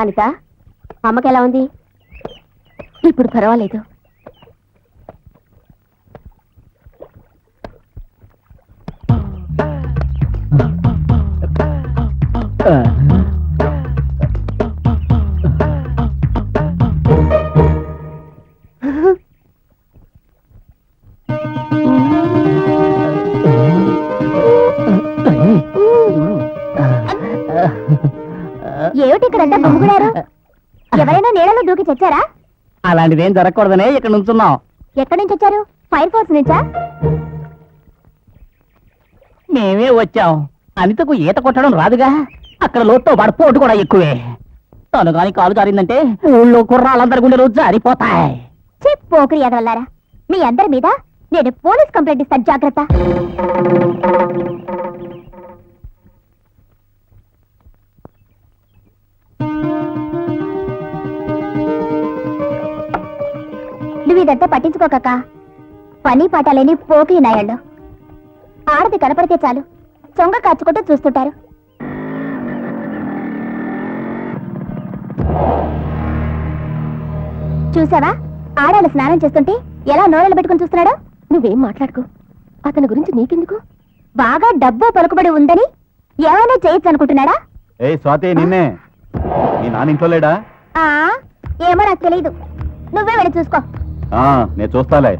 అనిత, అమ్మకి ఎలా ఉంది? ఇప్పుడు పర్వాలేదు. ఏమిటి ఇక్కడంతా గుమ్ముకున్నారు? ఎవరైనా నీళ్ళలో దూకి చచ్చారా? అలాంటిదేం జరగకూడదనే ఇక్కడ నుంచున్నాం. ఎక్కడి నుంచి వచ్చారు? ఫైర్ ఫోర్స్ నుంచా? మేమే వచ్చాం. అనితకు ఈత కొట్టడం రాదుగా, అక్కడ లోతో పడిపోటు కూడా ఎక్కువే. తను గాని కాలు జారిందంటే ఊళ్ళో కుర్రాళ్ళందరి గుండెలు జారిపోతాయి. పోకిరి ఎదవల్లారా, మీ అందరి మీద నేను పోలీస్ కంప్లైంట్ ఇస్తాను, జాగ్రత్త. నువ్వు ఇదంతా పట్టించుకోక. పని పాటాలేని పోకిరి నాయాళ్ళు. ఆడది కనపడితే చాలు చొంగ కాచుకుంటూ చూస్తుంటారు. చూసావా, ఆడాలు స్నానం చేస్తుంటే ఎలా నోరెలు పెట్టుకుని చూస్తున్నాడో? నువ్వేం మాట్లాడుకో, అతని గురించి నీకెందుకు? బాగా డబ్బు పలుకుబడి ఉందని ఏమైనా చేయొచ్చు అనుకుంటున్నాడా? స్వాతి, నిన్నే. నీ నాన్న ఇంట్లో లేడా? ఏమో నాకు తెలియదు, నువ్వే వెళ్ళి చూసుకో. నేను చూస్తాలే.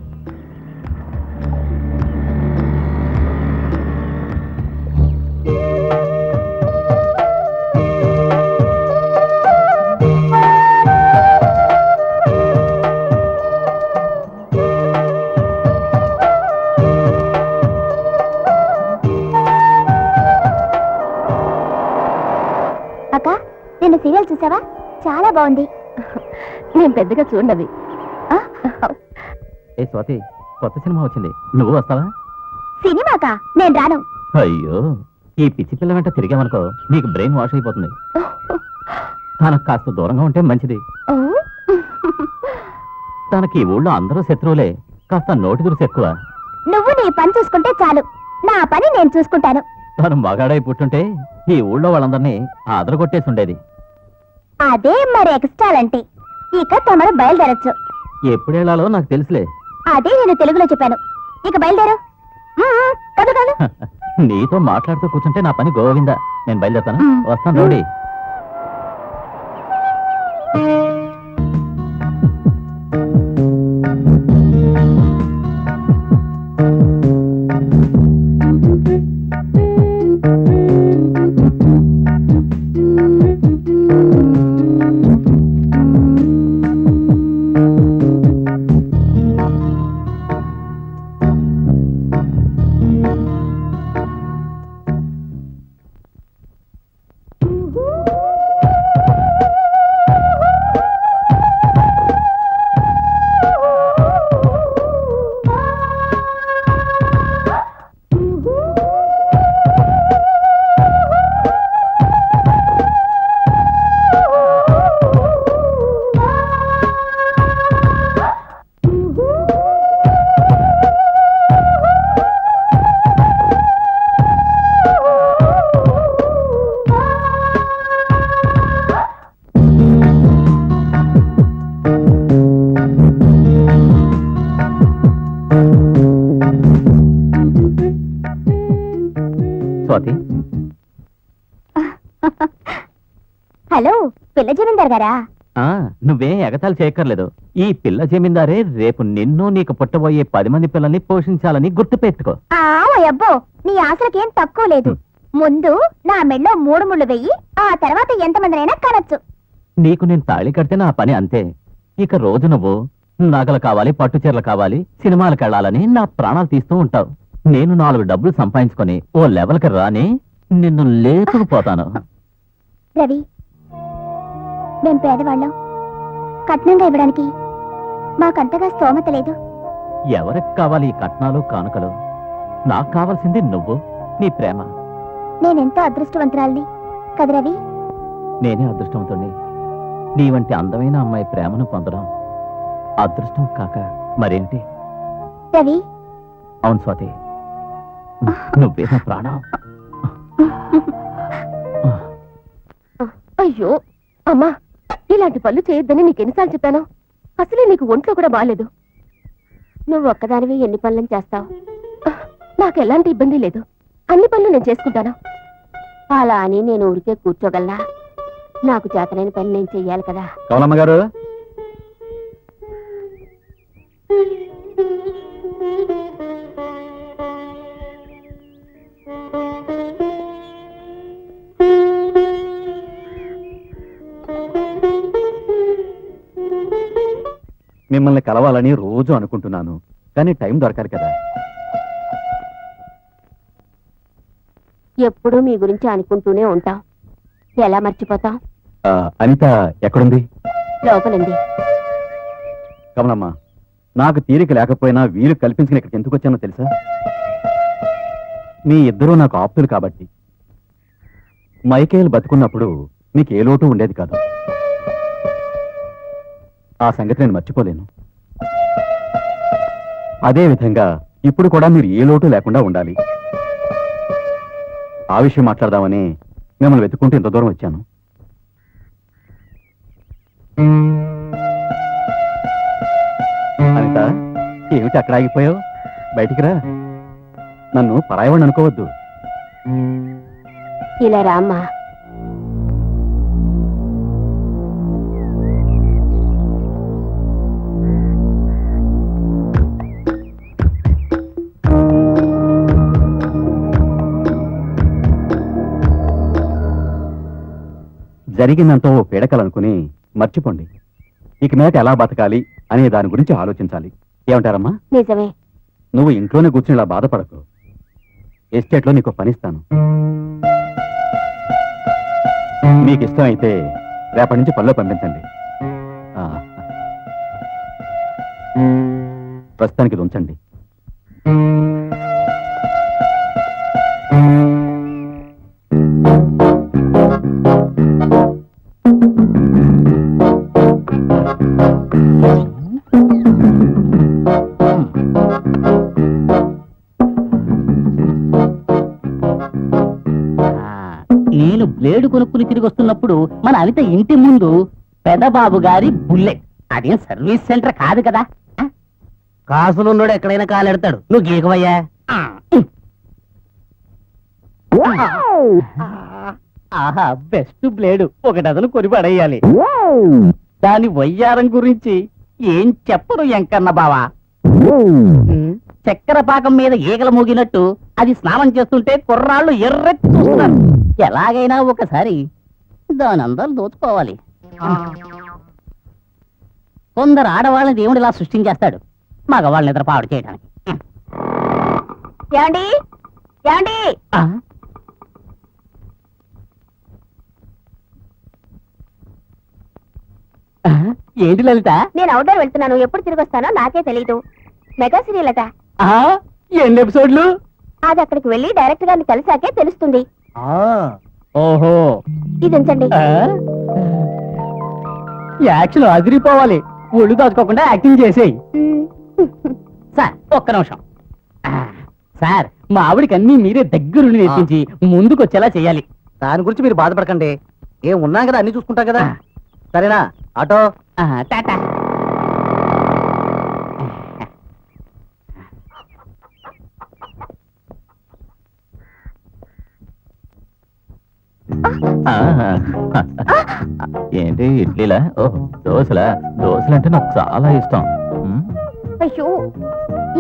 అక్క, నిన్న సీరియల్ చూసావా? చాలా బాగుంది. నేను పెద్దగా చూడవి. స్వాతి, కొత్త సినిమా వచ్చింది, నువ్వు వస్తావా? సినిమాకా? నేను రాను. అయ్యో, ఈ పిచ్చి పిల్ల వెంట తిరిగామనుకో నీకు బ్రెయిన్ వాష్ అయిపోతుంది. తనకు కాస్త దూరంగా ఉంటే మంచిది. తనకి ఈ ఊళ్ళో అందరూ శత్రువులే, కాస్త నోటి దురుసు ఎక్కువ. నువ్వు నీ పని చూసుకుంటే చాలు, నా పని నేను చూసుకుంటాను. తను మగాడై పుట్టుంటే ఈ ఊళ్ళో వాళ్ళందరినీ ఆదరగొట్టేసి ఉండేది. అదే మరి ఎక్స్ట్రాలంటే. ఇక తమరు బయలుదేరచ్చు. ఎప్పుడేళ్లాలో నాకు తెలుసులే. అదే నేను తెలుగులో చెప్పాను. ఇక బయలుదేరు. కదు కాదు. నీతో మాట్లాడుతూ కూర్చుంటే నా పని గోవిందా. నేను బయలుదేరుతాను, వస్తాను రౌడీ. స్వాతి, హలో, పిల్ల జమీందార్ గారా? నువ్వేం ఎగతాలు చేయక్కర్లేదు. ఈ పిల్ల జమీందారే రేపు నిన్ను నీకు పుట్టబోయే 10 మంది పిల్లల్ని పోషించాలని గుర్తు పెట్టుకో. అబ్బో, నీ ఆశలకేం తక్కువ లేదు. ముందు నా మెళ్ళో 3 ముళ్ళు వెయ్యి, ఆ తర్వాత ఎంతమందినైనా కనొచ్చు. నీకు నేను తాళి కడితే నా పని అంతే. ఇక రోజు నువ్వు నగలు కావాలి, పట్టు చీరలు కావాలి, సినిమాలకు వెళ్ళాలని నా ప్రాణాలు తీస్తూ ఉంటావు. నేను 4 డబ్బులు సంపాదించుకొని ఓ లెవెల్కి రాని నిన్ను లేకపోతాను. రవి, మేం పేదవాళ్ళం. కట్నంగా ఇవ్వడానికి మాకంతగా స్తోమత లేదు. ఎవరికి కావాలి ఈ కట్నాలు కానుకలు? నాకు కావాల్సింది నువ్వు, నీ ప్రేమ. నేనెంతో అదృష్టవంతురాలిని కదా రవి? నేనే అదృష్టవంతుణ్ణి. నీ వంటి అందమైన అమ్మాయి ప్రేమను పొందడం అదృష్టం కాక మరేంటి? రవి, అవును స్వాతి, నువ్వే నా ప్రాణం. అయ్యో అమ్మా, ఇలాంటి పనులు చేయొద్దని నీకు ఎన్నిసార్లు చెప్పాను? అసలే నీకు ఒంట్లో కూడా బాలేదు. నువ్వు ఒక్కదానివి ఎన్ని పనులను చేస్తావు? నాకు ఎలాంటి ఇబ్బంది లేదు. అన్ని పనులు నేను చేసుకుంటాను. అలా అని నేను ఊరికే కూర్చోగలనా? నాకు చేతనైన పని నేను చెయ్యాలి కదా. కమలమ్మ గారు, మిమ్మల్ని కలవాలని రోజు అనుకుంటున్నాను, కానీ టైం దొరకాలి కదా. ఎప్పుడూ మీ గురించి అనుకుంటూనే ఉంటాం. ఎలా మర్చిపోతాం? అనిత ఎక్కడుంది? లోపలండి. కమలమ్మ, నాకు తీరిక లేకపోయినా వీలు కల్పించుకుని ఇక్కడికి ఎందుకు వచ్చానో తెలుసా? మీ ఇద్దరూ నాకు ఆప్తులు కాబట్టి. మైకేల్ బతుకున్నప్పుడు మీకు ఏ లోటు ఉండేది కాదు. ఆ సంగతి నేను మర్చిపోలేను. అదే విధంగా ఇప్పుడు కూడా మీరు ఏ లోటు లేకుండా ఉండాలి. ఆ విషయం మాట్లాడదామని మిమ్మల్ని వెతుక్కుంటూ ఇంత దూరం వచ్చాను. అనిత, ఏమిటి అక్కడ ఆగిపోయావు? బయటికి రా. నన్ను పరాయవాడిని అనుకోవద్దు. ఇలా రామ్మా. జరిగిందంతా ఓ పీడకలనుకుని మర్చిపోండి. ఇక మీద ఎలా బతకాలి అనే దాని గురించి ఆలోచించాలి. ఏమంటారమ్మా? నిజమే. నువ్వు ఇంట్లోనే కూర్చుని ఇలా బాధపడకు. ఎస్టేట్లో నీకు పనిస్తాను. మీకు ఇష్టం అయితే రేపటి నుంచి పనిలో పంపించండి. ప్రస్తుతానికి ఇది ఉంచండి. నేను బ్లేడు కొనుక్కుని తిరిగి వస్తున్నప్పుడు మన అనిత ఇంటి ముందు పెదబాబు గారి బుల్లెట్. అదేం సర్వీస్ సెంటర్ కాదు కదా. కాసులున్నాడు ఎక్కడైనా కాలెడతాడు. నువ్వు గీకవయ్యా. ఆహా, బెస్ట్ బ్లేడు. ఒక డజను కొని పడేయాలి. దాని వయ్యారం గురించి ఏం చెప్పరు ఎంకన్న బావా. చక్కెర పాకం మీద ఈగలు మూగినట్టు అది స్నానం చేస్తుంటే కుర్రాళ్ళు ఎర్రెత్తి చూస్తున్నారు. ఎలాగైనా ఒకసారి దాని అందరూ దోచుకోవాలి. కొందరు ఆడవాళ్ళని దేవుడు ఇలా సృష్టించేస్తాడు మగవాళ్ళని నిద్ర పాడు చేయడానికి. ఏమండి? ఏమండి? ఏంటి లలిత? నేను అవుట్డోర్ వెళ్తున్నాను. ఎప్పుడు తిరిగి వస్తానో నాకే తెలీదు. మెగా సీరియల్ అట. ఎన్ని ఎపిసోడ్లు? అది అక్కడికి వెళ్ళి డైరెక్టర్ గారిని కలిసాకే తెలుస్తుంది. ఓహో, ఇది ఉంచండి. యాక్షన్ అదిరిపోవాలి. ఒళ్ళు దాచుకోకుండా యాక్టింగ్ చేసేయి. సార్ ఒక్క నిమిషం. సార్, మా ఆవిడికి అన్ని మీరే దగ్గరుండి నేర్పించి ముందుకు వచ్చేలా చేయాలి. దాని గురించి మీరు బాధపడకండి. ఏం ఉన్నా కదా, అన్ని చూసుకుంటాం కదా. సరేనా? ఆటో. టాటా. ఏంటి ఇడ్లీలా? ఓ, దోశలా? దోశలంటే నాకు చాలా ఇష్టం. అయ్యో,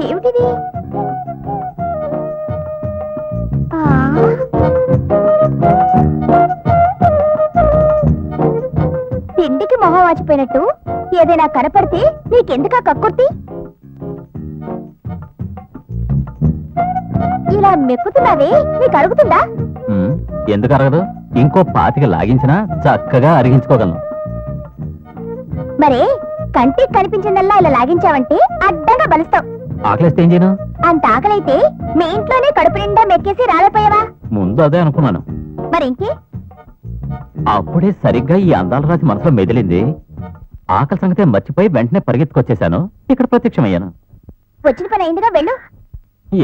ఏమిటిది? తిండికి మొహం వాచిపోయినట్టు ఏదైనా కనపడితే నీకెందుకా కక్కుర్తి? ఇలా మెక్కుతున్నావే, నీకు అరుగుతుందా? ఎందుకు అరగదు? ఇంకో 25 లాగించినా చక్కగా అరిగించుకోగలను. మరే కంటికి కనిపించిందల్లా ఇలా లాగించావంటే అడ్డంగా బలుస్తావు. ఆకలిస్తే ఏం చేయను? అంత ఆకలైతే మీ ఇంట్లోనే కడుపు నిండా మెక్కేసి రాలిపోయావా? ముందు అదే అనుకున్నాను. మరి ఇంకే? అప్పుడే సరిగ్గా ఈ అందాల రాజు మనసులో మెదిలింది. ఆకలి సంగతే మర్చిపోయి వెంటనే పరిగెత్తుకొచ్చేశాను. ఇక్కడ ప్రత్యక్షమయ్యాను. వచ్చిన పని అయిందిగా, వెళ్ళు.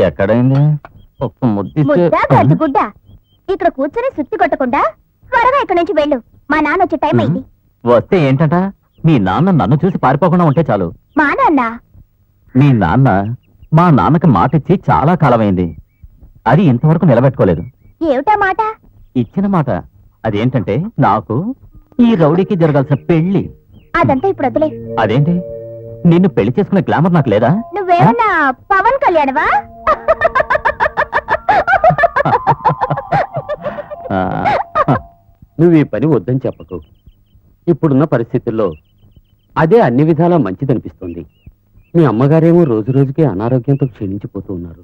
ఎక్కడైంది? ఒక్క ముద్దా కాదు గుడ్డ. ఇక్కడ కూర్చొని సుత్తి కొట్టకుండా త్వరగా ఇక్కడి నుంచి వెళ్ళు. మా నాన్న వచ్చే టైం అయింది. వస్తే ఏంటంట? మీ నాన్న నన్ను చూసి పారిపోకుండా ఉంటే చాలు. మా నాన్న మీ నాన్న మా నాన్నకి మాట ఇచ్చి చాలా కాలమైంది. అది ఇంతవరకు నిలబెట్టుకోలేదు. ఏమిటా మాట? ఇచ్చిన మాట అదేంటంటే, నాకు ఈ రౌడీకి జరగాల్సిన పెళ్లి. అదంతా ఇప్పుడు వదిలే. అదేంటి, నిన్ను పెళ్లి చేసుకునే గ్లామర్ నాకు లేదా? నువ్వేమన్నా పవన్ కళ్యాణ్వా? ఆ, నువ్వు ఈ పని వద్దని చెప్పకు. ఇప్పుడున్న పరిస్థితుల్లో అదే అన్ని విధాలా మంచిదనిపిస్తుంది. మీ అమ్మగారేమో రోజు రోజుకి అనారోగ్యంతో క్షీణించిపోతూ ఉన్నారు.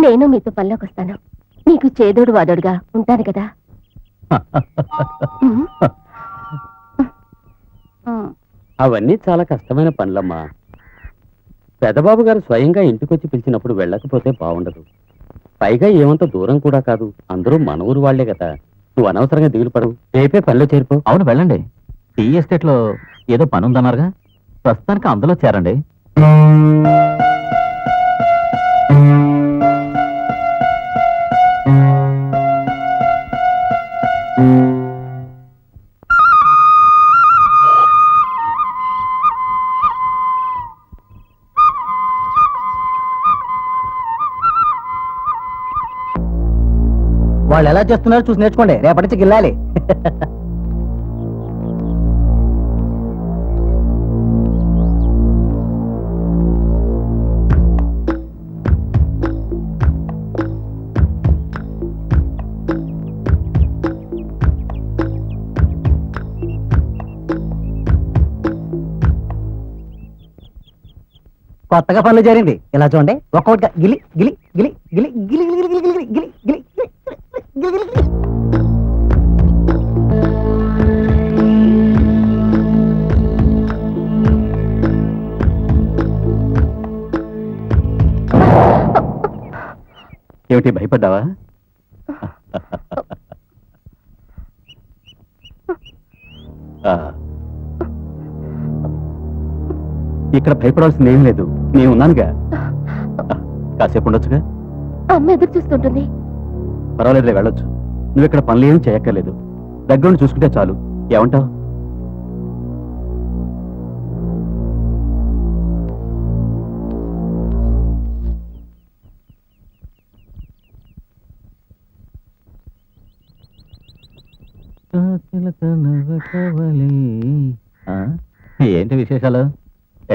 నేను మీతో పనిలోకి వస్తాను. నీకు చేదోడు వాదోడుగా ఉంటాను కదా. అవన్నీ చాలా కష్టమైన పనులమ్మా. పెదబాబు గారు స్వయంగా ఇంటికొచ్చి పిలిచినప్పుడు వెళ్ళకపోతే బాగుండదు. పైగా ఏమంత దూరం కూడా కాదు, అందరూ మన ఊరు వాళ్లే కదా. నువ్వు అనవసరంగా దిగులు పడవు. రేపే పనిలో చేరిపో. అవును, వెళ్ళండి. టీ ఎస్టేట్ లో ఏదో పని ఉందన్నారుగా, ప్రస్తుతానికి అందులో చేరండి. వాళ్ళు ఎలా చేస్తున్నారో చూసి నేర్చుకోండి, రేపటి నుంచి గిల్లాలి. కొత్తగా పనులు చేరింది, ఇలా చూడండి. ఒక్కొక్కటిగా గిలి గిలి గిలి గిలి గిలి గిలి గిలి గిలి గిలి గిలి గిలి గిలి గిలి గిలి. ఏమిటి, భయపడ్డావా? ఇక్కడ భయపడాల్సింది ఏం లేదు, నేను ఉన్నానుగా. కాసేపు ఉండొచ్చుగా. అమ్మ ఎదురు చూస్తుంటుంది. పర్వాలేదులే, వెళ్ళొచ్చు. నువ్వు ఇక్కడ పనులు ఏం చేయక్కర్లేదు, దగ్గరుండి చూసుకుంటే చాలు. ఏమంటావు? ఏంటి విశేషాలు?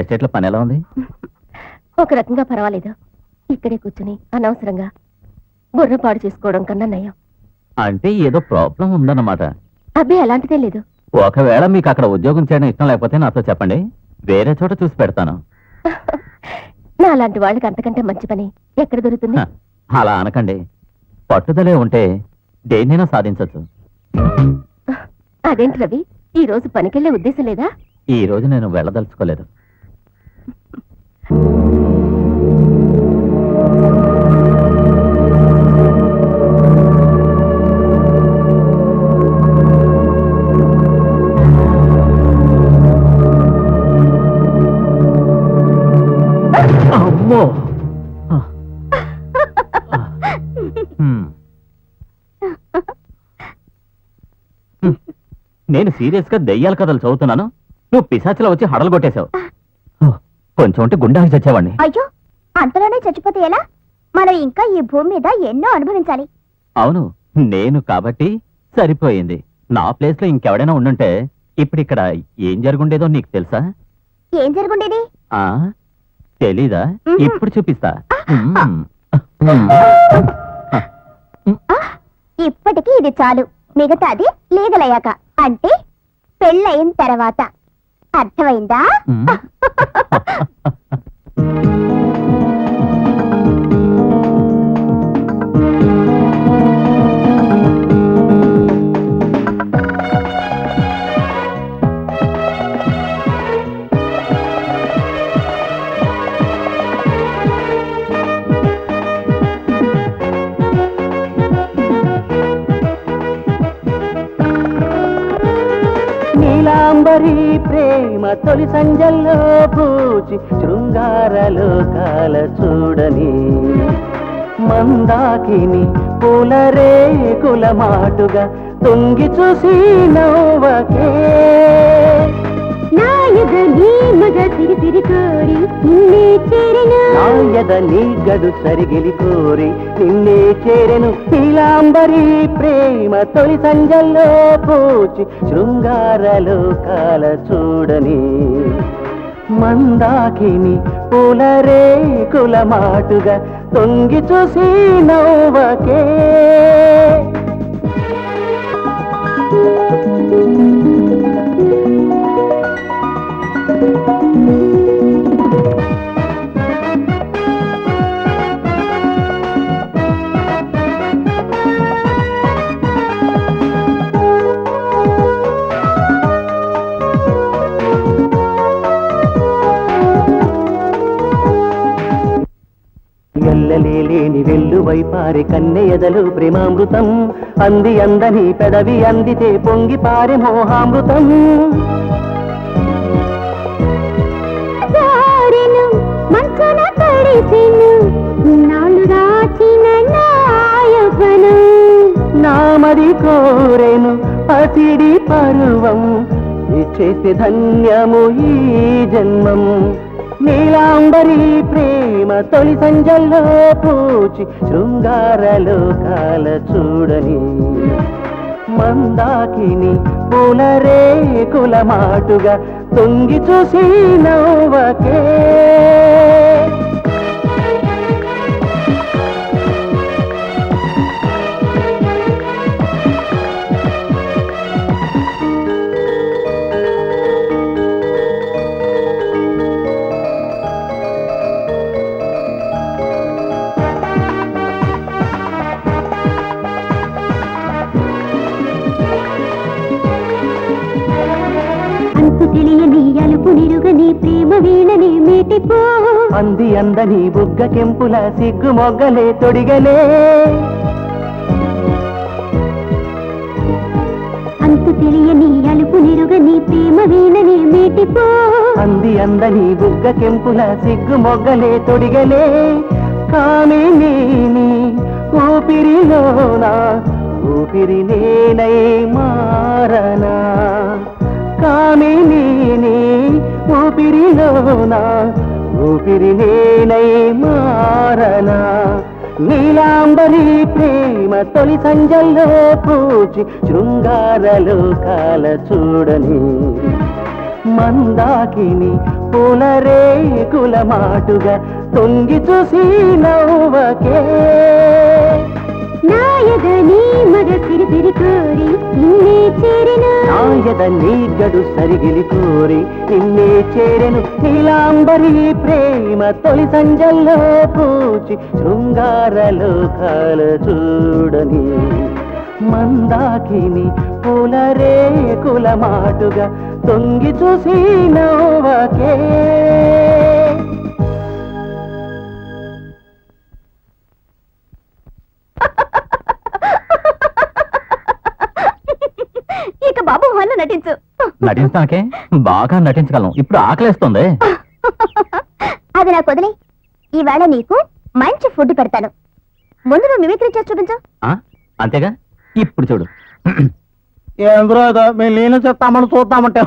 ఎస్టేట్ లో పని ఎలా ఉంది? ఒక రకంగా పర్వాలేదు. ఇక్కడే కూర్చుని అనవసరంగా బుర్ర పాడు చేసుకోవడం కన్నా నయం. అంటే ఏదో ప్రాబ్లం ఉందన్నమాట. అబ్బే అలాంటిదే లేదు. ఒకవేళ మీకు అక్కడ ఉద్యోగం చేయడం ఇష్టం లేకపోతే నాతో చెప్పండి, వేరే చోట చూసి పెడతాను. నా అలాంటి వాళ్ళకి అంతకంటే మంచి పని ఎక్కడ దొరుకుతుంది? హ, అలా అనకండి. పట్టుదలే ఉంటే దేన్నైనా సాధించొచ్చు. అదేంటి రవి, ఈ రోజు పనికెళ్లే ఉద్దేశం లేదా? ఈ రోజు నేను వెళ్ళదలుచుకోలేదు. అమ్మో! నేను సీరియస్ గా దెయ్యాల కథలు చదువుతున్నాను, నువ్వు పిశాచిలో వచ్చి హడలు కొట్టేశావు. కొంచెం ఉంటే గుండెకి చచ్చేవాడిని. అయ్యో, అంతలోనే చచ్చిపోతే ఎలా? మనం ఇంకా ఈ భూమి మీద ఎన్నో అనుభవించాలి. అవును, నేను కాబట్టి సరిపోయింది. నా ప్లేస్ లో ఇంకెవడైనా ఉండుంటే ఇప్పుడు ఇక్కడ ఏం జరుగుండేదో నీకు తెలుసా? ఏం జరుగుండేది? ఆ తెలీదా? ఇప్పుడు చూపిస్తా. ఇప్పటికి ఇది చాలు, మిగతాది లీగల్ అయ్యాక, అంటే పెళ్ళయిన తర్వాత. అర్థమైందా? నీలాంబరి ప్రేమ తొలి సంజల్లో పూచి శృంగారలోకాల చూడని మందాకిని పూల రేకుల మాటుగా తొంగి చూసి నవ్వకే నాయద నీ మగ సిరి సిరి కోరి నిన్నే చేరెను నాయద నీ గడు సరిగిలి కోరి నిన్నే చేరెను నీలాంబరి ప్రేమ తొలి సంజల్లో పూచి శృంగారలో కాల చూడని మందాకిని పూల రేకుల మాటుగా తొంగి చూసి నవ్వకే ఎల్లలేని వెల్లువై పారి కన్నెయదలు ప్రేమామృతం అంది అందని పెదవి అందితే పొంగి పారి మోహామృతం జారెను మంచున తడిసెను నాళ్ళు రాచిన నాయవను నామది కోరెను పసిడి పరువం చేసే ధన్యము ఈ జన్మం నీలాంబరి ప్రేమ తొలి సంజల్లో పూచి శృంగారలో కాల చూడని మందాకిని పూల రేకుల మాటుగా తొంగి చూసి నవ్వకే తెలియని అలుపు నిరుగని ప్రేమ వీణని మీటిపో అంది అందని బుగ్గ కెంపుల సిగ్గు మొగ్గలే తొడిగలే అంతు తెలియని అలుపు నిరుగని ప్రేమ వీణని మీటిపో అంది అందని బుగ్గ కెంపుల సిగ్గు మొగ్గలే తొడిగలే కామిని ఊపిరిలోనా ఊపిరి నేనై మారనా కామిని ఊపిరిలోనా ఊపిరి నేనై మారనా నీలాంబరి ప్రేమ తొలి సంజల్లో పూచి శృంగారలో కాల చూడని మందాకిని పూల రేకుల మాటుగా తొంగి చూసి నవ్వకే నాయద నీ మగ సిరి సిరి కోరి నిన్నే చేరెను నాయద నీ గడు సరిగిలి కోరి నిన్నే చేరెను నీలాంబరి ప్రేమ తొలి సంజల్లో పూచి శృంగారలో కాల చూడని మందాకిని పూల రేకుల మాటుగా తొంగి చూసి నవ్వకే ఇక బాబు వల్ల నటించు నటించడానికే బాగా నటించగలను. ఇప్పుడు ఆకలేస్తుంది. అది నాకు వదిలే. ఈవేళ నీకు మంచి ఫుడ్ పెడతాను. ముందు నువ్వు మిమిక్రీ చేసి చూపించు. ఆ? అంతేగా. ఇప్పుడు చూడు. ఏంద్రో మేము నేను చెప్తామని చూద్దామంటే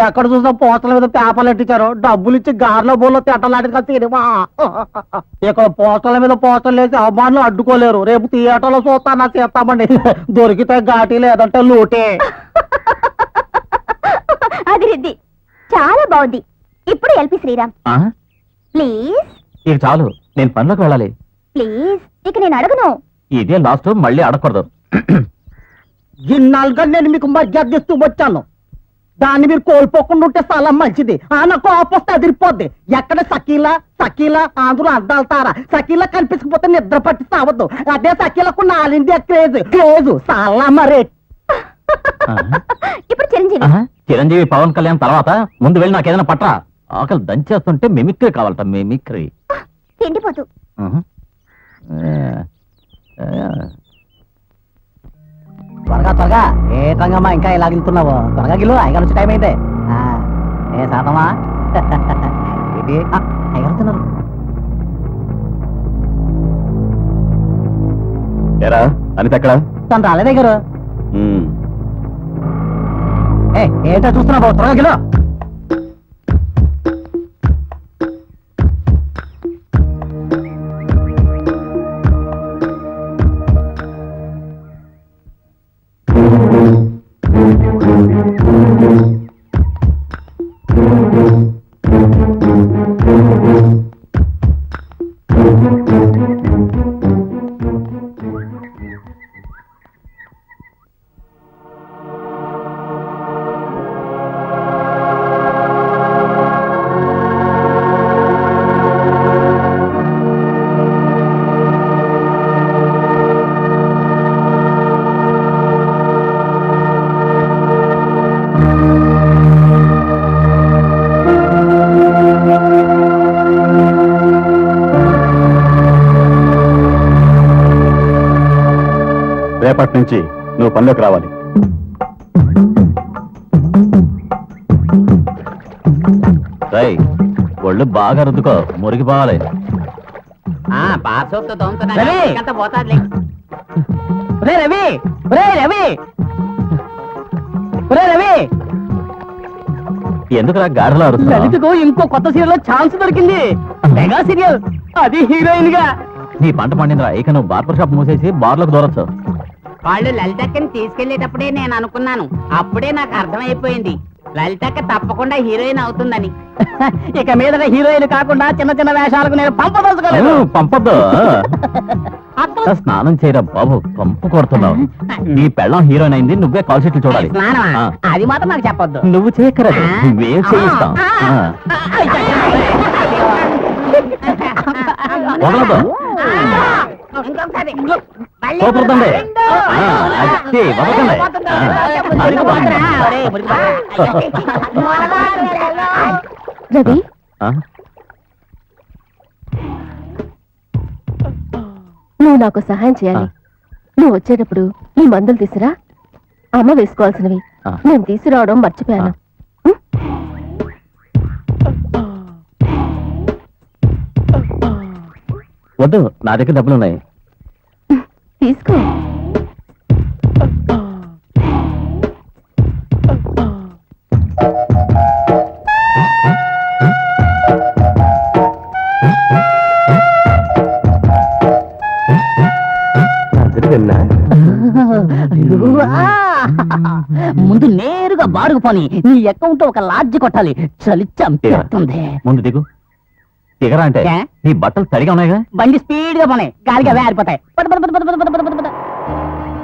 ఎక్కడ చూసినా పోస్టర్ల మీద పేపర్లు ఎట్టించారు. డబ్బులు ఇచ్చి గార్లో బోల్లో తిట్టలాంటిది కదా సినిమా. ఇక్కడ పోస్టర్ల మీద పోస్టర్లు వేసి అవమానాలు అడ్డుకోలేరు. రేపు థియేటర్లో చూస్తానా చేస్తామండి. దొరికితే ఘాటీ లేదంటే లూటే. అది రిద్ది చాలా బాగుంది. ఇప్పుడు ఎల్పి శ్రీరామ్ ఆ? ప్లీజ్ ఇక చాలు, నేను పనిలోకి వెళ్ళాలి. ప్లీజ్ ఇక నేను అడగను. ఇదే లాస్ట్, మళ్ళీ అడగకూడదు. ఇన్నాళ్ళుగా నేను మీకు మర్యాద ఇస్తూ వచ్చాను. దాన్ని మీరు కోల్పోకుండా ఉంటే చాలా మంచిది. నాకు ఆపోస్తే అదిరిపోద్ది. ఎక్కడ సకీలా సకీలా అందరూ అద్దాలుతారా? సకీలా కనిపించకపోతే నిద్ర పట్టి సావద్దు. అదే సకీలకు ఆల్ ఇండియా క్రేజ్ క్రేజ్ చాలా మరి. ఇప్పుడు చిరంజీవి ఆహా, చిరంజీవి పవన్ కళ్యాణ్ తర్వాత ముందు వెళ్ళి నాకేదైనా పట్రా. ఆకలి దంచేస్తుంటే మిమిక్రీ కావాలట. మిమిక్రీ తిండిపోతూ ఆహా. త్వరగా త్వరగా ఏ రంగమ్మా ఇంకా ఇలా గిలుతున్నావు? త్వరగా గిలు, అయ్యగారు వచ్చే టైం అయితే. ఏ శాతమా ఏంటి అయ్యగారుతున్నారు? ఎరా అనిత ఎక్కడ తను రాలేదే గారు. ఏంటో చూస్తున్నా బాబు, త్వరగా గిలో. రేపటి నుంచి నువ్వు పనిలోకి రావాలి. ఒళ్ళు బాగా రుద్దుకో, మురిగిపోవాలి. ఎందుకురా గాడిలో లలితకు ఇంకో కొత్త సీరియల్ లో ఛాన్స్ దొరికింది. మెగా సీరియల్, అది హీరోయిన్ గా. నీ పంట పండిందిరా, ఇక నువ్వు బార్బర్ షాప్ మూసేసి బార్లోకి దూరచ్చు. వాళ్ళు లలితక్కని తీసుకెళ్లేటప్పుడే నేను అనుకున్నాను. అప్పుడే నాకు అర్థమైపోయింది లలితక్క తప్పకుండా హీరోయిన్ అవుతుందని. ఇక మీద హీరోయిన్ కాకుండా చిన్న చిన్న వేషాలకు నేను పంపదలుచుకోలేదు. పంపద్దు. స్నానం చేయరా బాబు, పంపు కొడుతున్నావు. నీ పెళ్ళం హీరోయిన్ అయింది, నువ్వే కాల్ షీట్లు చూడాలి. స్నానమా? అది మాత్రం నాకు చెప్పొద్దు. నువ్వు చేయక్కరదు, నువ్వేం చేయిస్తాం. వదలదు. ఇంకొకసారి మళ్ళీ సూపర్దండి. అది వదలకండి. రవి, నువ్వు నాకు సహాయం చేయాలి. నువ్వు వచ్చేటప్పుడు ఈ మందులు తీసురా. అమ్మ వేసుకోవాల్సినవి నేను తీసుకురావడం మర్చిపోయాను. వద్దు, నా దగ్గర డబ్బులున్నాయి. తీసుకో. ముందు నేరుగా బారుకు పోని, నీ అకౌంట్ ఒక లాడ్జి కొట్టాలి. చలి చంపేస్తుంది. ముందు దిగు. దిగరా అంటే ఏ? నీ బట్టలు తడిగా ఉన్నాయిగా. బండి స్పీడ్ గా పోనీ, గాలిగా వేరిపోతాయి.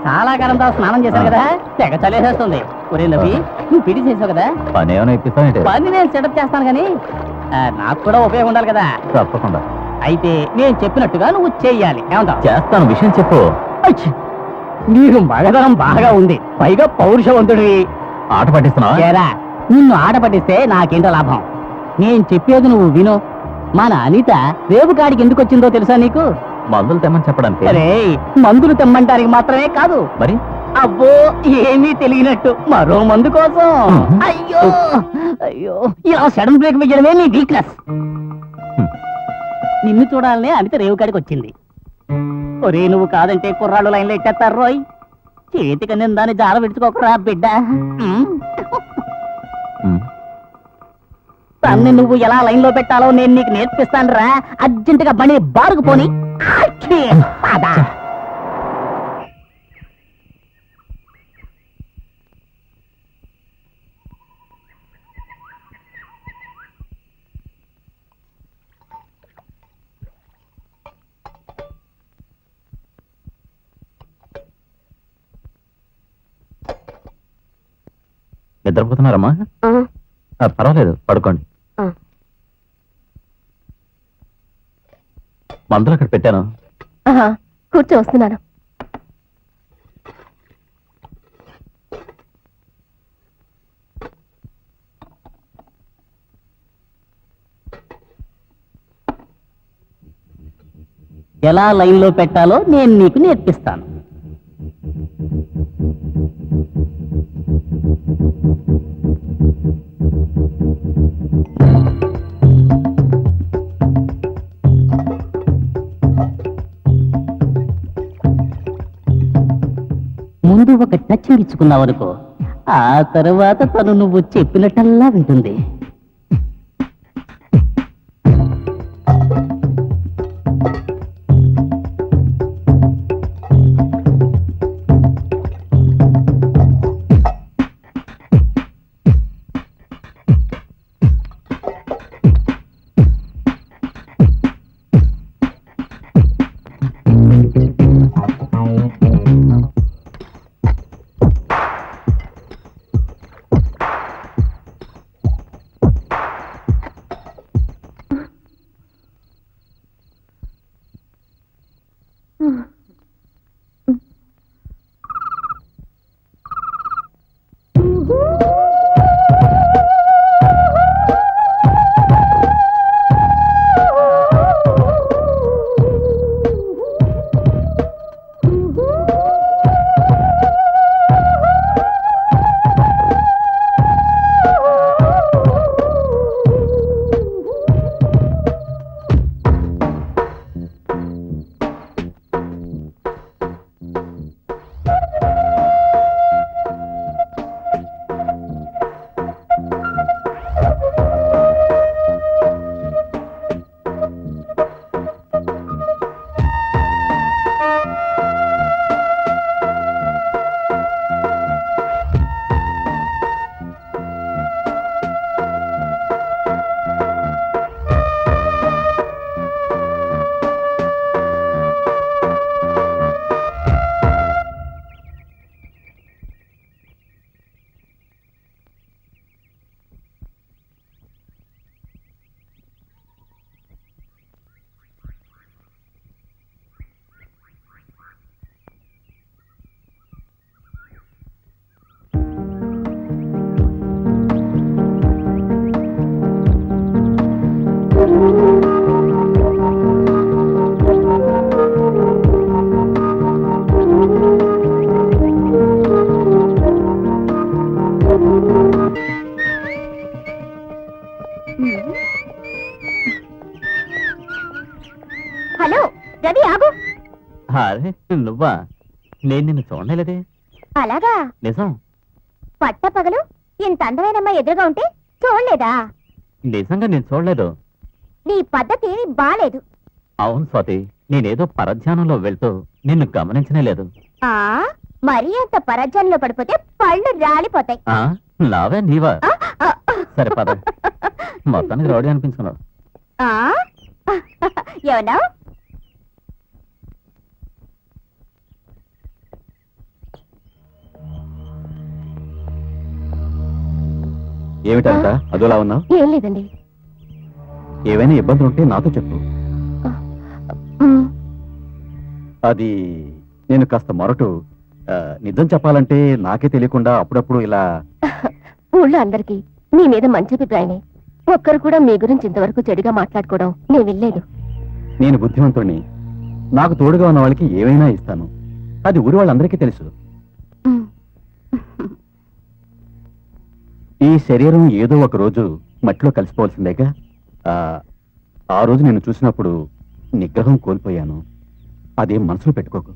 చాలా కాలంతో స్నానం చేశాను కదా, తెగ చలేసేస్తుంది. ఒరే లవి, నువ్వు పిడి చేసావు కదా, పని ఏమైనా ఇప్పిస్తానంటే పని నేను సెటప్ చేస్తాను కానీ నాకు కూడా ఉపయోగం ఉండాలి కదా. తప్పకుండా అయితే నేను చెప్పినట్టుగా నువ్వు చెయ్యాలి. ఏమంటావు? చేస్తాను, విషయం చెప్పు. అచ్చ్! నీకు మగధనం బాగా ఉంది, పైగా పౌరుషవంతుడివి. ఆట పట్టిస్తున్నావా? ఏరా, నిన్ను ఆట పట్టిస్తే నాకేంటో లాభం? నేను చెప్పేది నువ్వు విను. మన అనిత రేపు కాడికి ఎందుకు వచ్చిందో తెలుసా నీకు? మందులు తెమ్మని చెప్పడానికి. అరే, మందులు తెమ్మంటానికి మాత్రమే కాదు, మరి అబ్బో ఏమీ తెలియనట్టు మరో మందు కోసం. అయ్యో అయ్యో, ఇలా సడన్ బ్రేక్ వేయడమే నీ వీక్నెస్. నిన్ను చూడాలనే అనిత రేవు కాడికి వచ్చింది. ఒరే, నువ్వు కాదంటే కుర్రాళ్ళు లైన్లో ఎట్టేస్తారు రోయ్. చేతికి నిందాన్ని జార పెట్టుకోకరా బిడ్డ. తన్ని నువ్వు ఎలా లైన్ లో పెట్టాలో నేను నీకు నేర్పిస్తాను రా. అర్జెంట్ గా బండి బారుకు పోని. పద. నిద్రపోతున్నారమ్మా? పర్వాలేదు, పడుకోండి. మందులు అక్కడ పెట్టాను. కూర్చో, వస్తున్నాను. ఎలా లైన్ లో పెట్టాలో నేను నీకు నేర్పిస్తాను. ఒక టచింగ్ ఇచ్చుకున్నావు అనుకో, ఆ తర్వాత తను నువ్వు చెప్పినట్టల్లా వింటుంది. హలో రవి, ఆగు. అరే నువ్వా? నేను నిన్ను చూడలేదే. అలాగా? నిజం. పట్ట పగలు ఇంత అందమైన ఎదురుగా ఉంటే చూడలేదా? నిజంగా నేను చూడలేదు. నీ పద్ధతి బాలేదు. అవును స్వాతి, నేనేదో పరధ్యానంలో వెళ్తూ నిన్ను గమనించనే లేదు. ఆ మరీ అంత పరధ్యానంలో పడిపోతే పళ్ళు రాలిపోతాయి. ఆ నావే నీవా? ఆ, ఆ, సరే పద. మొత్తానికి రౌడీ అనిపించుకున్నావు. ఆ, ఏమన్నా? ఏమిటంట అదోలా ఉన్నావు? ఏం లేదండి. ఏవైనా ఇబ్బందులు ఉంటే నాతో చెప్పు. ఉమ్, అది నేను కాస్త మొరటు. నిజం చెప్పాలంటే నాకే తెలియకుండా అప్పుడప్పుడు ఇలా. ఊళ్ళో అందరికి మీ మీద మంచి అభిప్రాయమే. ఒక్కరు కూడా మీ గురించి ఇంతవరకు చెడుగా మాట్లాడుకోవడం నేను వినలేదు. నేను బుద్ధిమంతుడిని. నాకు తోడుగా ఉన్న వాళ్ళకి ఏమైనా ఇస్తాను. అది ఊరి వాళ్ళందరికీ తెలుసు. ఉమ్, ఈ శరీరం ఏదో ఒక రోజు మట్టిలో కలిసిపోవాల్సిందేగా. ఆ రోజు నేను చూసినప్పుడు నిగ్రహం కోల్పోయాను. అదేం మనసులో పెట్టుకోకు.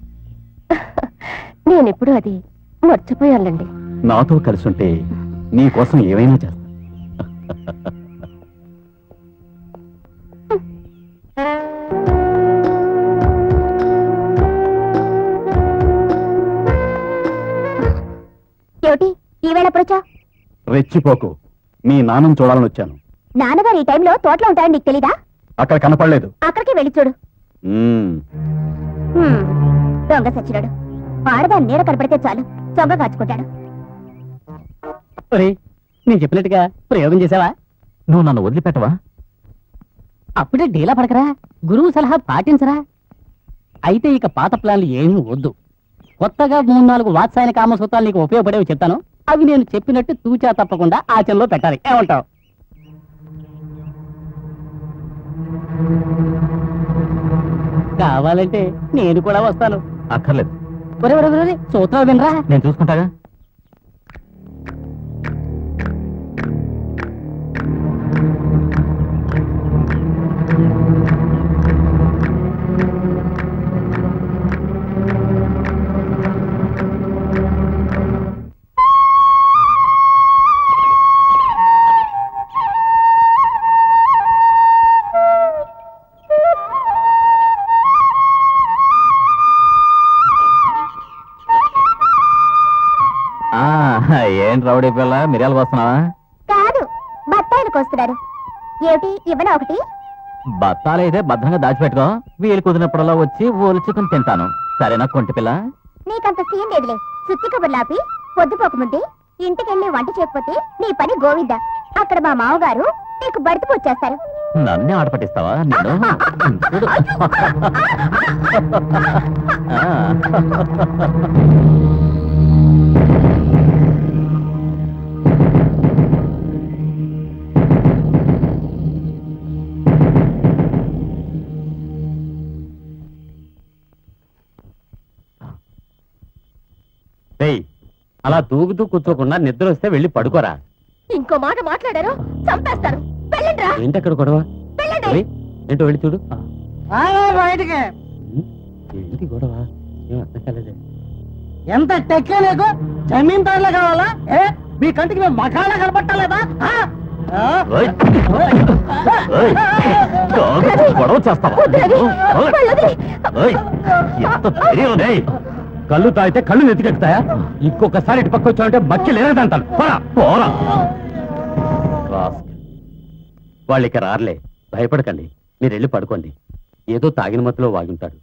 నేనెప్పుడు అది మర్చిపోయానండి. నాతో కలిసుంటే నీ కోసం ఏమైనా చేస్తా. ఏమిటి ఈవేళ ఎప్పుడొచ్చా? రెచ్చిపోకు. మీ నాన్నను చూడాలని వచ్చాను. నాన్నగారు ఈ టైంలో తోటలో ఉంటారని నీకు తెలీదా? అక్కడ కనపడలేదు. అక్కడికి వెళ్ళి చూడు. హ్మ్, దొంగ సచ్చినాడు. ఆడదాని నీడ కనపడితే చాలు దొంగ కాచుకుంటాడు. నేను చెప్పినట్టుగా ప్రయోగం చేసావా? నువ్వు నన్ను వదిలిపెట్టవా? అప్పుడే డీలా పడకరా, గురువు సలహా పాటించరా. అయితే ఇక పాత ప్లాన్లు ఏమీ వద్దు. కొత్తగా 3-4 వాత్సాయన కామసూత్రాలు నీకు ఉపయోగపడేవి చెప్తాను. అవి నేను చెప్పినట్టు తూచా తప్పకుండా ఆచరణలో పెట్టాలి. ఏమంటావు? కావాలంటే నేను కూడా వస్తాను. అక్కర్లేదు. ఒరే ఒరే ఒరే, సూత్రాలు వినరా? నేను చూసుకుంటాగా. ఏం రౌడీ పిల్ల మిరియాలు వస్తున్నావా? కాదు, బత్తాయిలకు వస్తున్నారు. ఏమిటి ఇవ్వనా ఒకటి? బత్తాలైతే భద్రంగా దాచిపెట్టుకో, వీలు కుదిరినప్పుడల్లా వచ్చి ఓల్చుకుని తింటాను. సరేనా కొంటి పిల్ల? నీకంత సీన్ లేదులే. సుత్తి కబుర్లాపి పొద్దుపోకముందే ఇంటికెళ్ళి వంట చేయకపోతే నీ పని గోవిందా. అక్కడ మా మామగారు నీకు బడితే వచ్చేస్తారు. నన్నే ఆట పట్టిస్తావా నేను? చూడు. అలా దూకుతూ కూర్చోకుండా నిద్ర వస్తే వెళ్ళి పడుకోరా. ఇంకో మాట మాట్లాడారు చంపేస్తారు. వెళ్ళండ్రా. ఏంటక్కడ గొడవ? వెళ్ళండి. ఏయ్, ఏంటో వెళ్ళి చూడు. బయటికి ఏంటి గొడవ? ఏం అర్థం కాలేదే. ఎంత టెక్కే నీకు? జమీందారులే కావాలా? మీ కంటికి మేము మగాళ్ళ కనపట్టలేదా? ఓయ్! ఓయ్! గొడవ చేస్తావా? ఓయ్! ఎంత ధైర్యం రేయ్! కళ్ళు తాగితే కళ్ళు నెత్తికెక్కుతాయా? ఇంకొకసారి ఇటు పక్క వచ్చావంటే మక్కి లేదంటాను. పోరా పోరా. వాళ్ళు ఇక రారులే, భయపడకండి. మీరు వెళ్ళి పడుకోండి. ఏదో తాగిన మత్తులో వాగుంటాడు.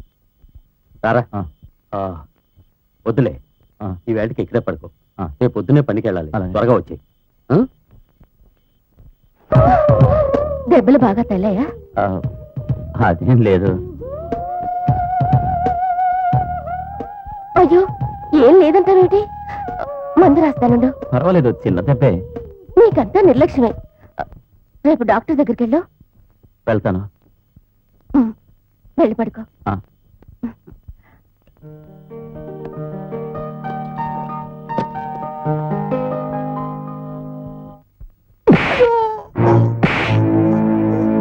రారా. వద్దులే, ఈ వేళకి ఇక్కడే పడుకో. రేపు పొద్దునే పనికి వెళ్ళాలి. అలాగే. త్వరగా వచ్చి. దెబ్బలు బాగా తల్లాయా? అదేం లేదు. అయ్యో, ఏం లేదంటావేమిటి? మందు రాస్తానుండు. పర్వాలేదు, చిన్న దెబ్బే. నీకంతా నిర్లక్ష్యమే. రేపు డాక్టర్ దగ్గరికి వెళ్ళు. వెళ్తాను. వెళ్ళి పడుకో. ఆ.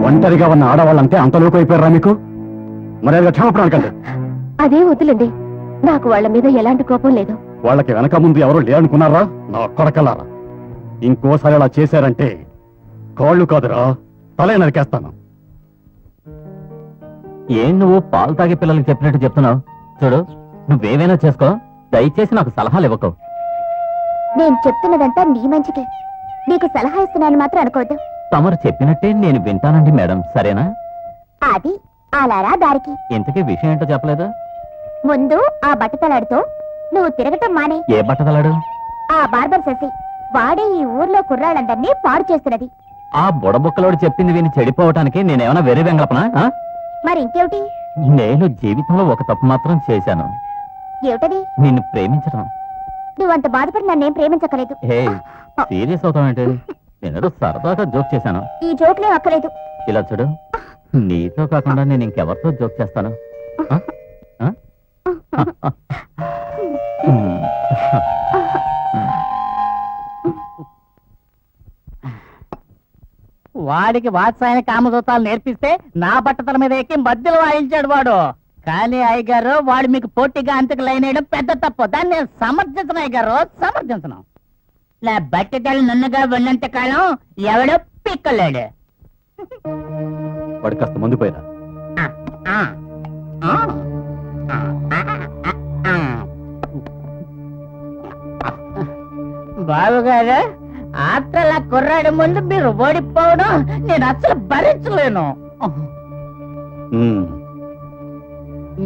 ఒంటరిగా ఉన్న ఆడవాళ్ళంటే అంత లోకు అయిపోయారా మీకు? మర్యాదగా క్షమాపణలు కంటే. అదే వద్దులండి, నాకు వాళ్ళ మీద ఎలాంటి కోపం లేదు. వాళ్ళకి వెనక ముందు ఎవరు లేరనుకున్నారా? నా కొడకలారా, ఇంకోసారి అలా చేశారంటే కాళ్ళు కాదురా తలే నరికేస్తాను. ఏం నువ్వు పాలు తాగే పిల్లలకి చెప్పినట్టు చెప్తున్నావు? చూడు, నువ్వేమైనా చేసుకో, దయచేసి నాకు సలహాలు ఇవ్వకు. నేను చెప్తున్నదంతా నీ మంచికే. నీకు సలహా ఇస్తున్నాను మాత్రం అనుకోవద్దు. తమరు చెప్పినట్టే నేను వింటానండి మేడం, సరేనా? అది అలారా దారికి. ఇంతకీ విషయం ఏంటో చెప్పలేదు? ముందు ఆ బట్టతలాడితో నువ్వు తిరగటం మానే. ఏ బట్టతలాడు? ఆ బార్బర్ శశి, వాడే ఈ ఊర్లో కుర్రాళ్ళందరినీ పాడు చేస్తున్నది. ఆ బుడబుక్కలోడు చెప్పింది విని చెడిపోవటానికి నేనేమైనా వెర్రి వెంగళపనా? మరి ఇంకేమిటి? నేను జీవితంలో ఒక తప్పు మాత్రం చేశాను. ఏమిటది? నిన్ను ప్రేమించడం. నువ్వంత బాధపడి నన్నేం ప్రేమించకలేదు. హే, సీరియస్ అవుతావేంటి? నేనేదో సరదాగా జోక్ చేశాను. ఈ జోక్లే అక్కలేదు. ఇలా చూడు, నీతో కాకుండా నేను ఇంకెవరితో జోక్ చేస్తాను? ఆ? ఆ? వాడికి వాత్సాయన కామదూతాలు నేర్పిస్తే నా బట్టతల మీద ఎక్కి మధ్యలో వాయించాడు వాడు. కానీ అయ్యగారు, వాడు మీకు పోటీగా అంతకు లైన్ వేయడం పెద్ద తప్పు. దాన్ని నేను సమర్థించను అయ్యగారు, సమర్థించను. నా బట్టతలు నున్నగా ఉన్నంత కాలం ఎవడో పిక్కలేడు. వాడు కాస్త ముందు పోయిరా. బాబుగారు, ఆటల కుర్రాడి ముందు మీరు ఓడిపోవడం నేను అసలు భరించలేను.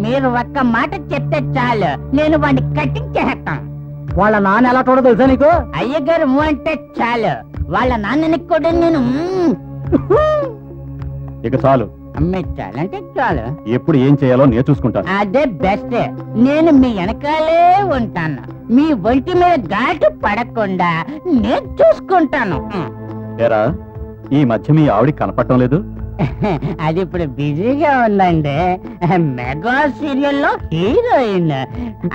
మీరు ఒక్క మాట చెప్తే చాలు, నేను వాడిని కటింగ్ చేస్తాను. వాళ్ళ నాన్న ఎలా చూడదు తెలుసా నీకు? అయ్యగారు అంటే చాలు, వాళ్ళ నాన్నని కూడా నేను ఇక చాలు. చాలంటే చాలు. ఎప్పుడు ఏం చేయాలో నేను చూసుకుంటాను. అదే బెస్ట్. నేను మీ వెనకాలే ఉంటాను. మీ ఒంటి మీద ఘాటు పడకుండా నేను చూసుకుంటాను. ఏరా, ఈ మధ్య మీ ఆవిడ కనపడటం లేదు? అది ఇప్పుడు బిజీగా ఉందండి. మెగా సీరియల్లో హీరోయిన్.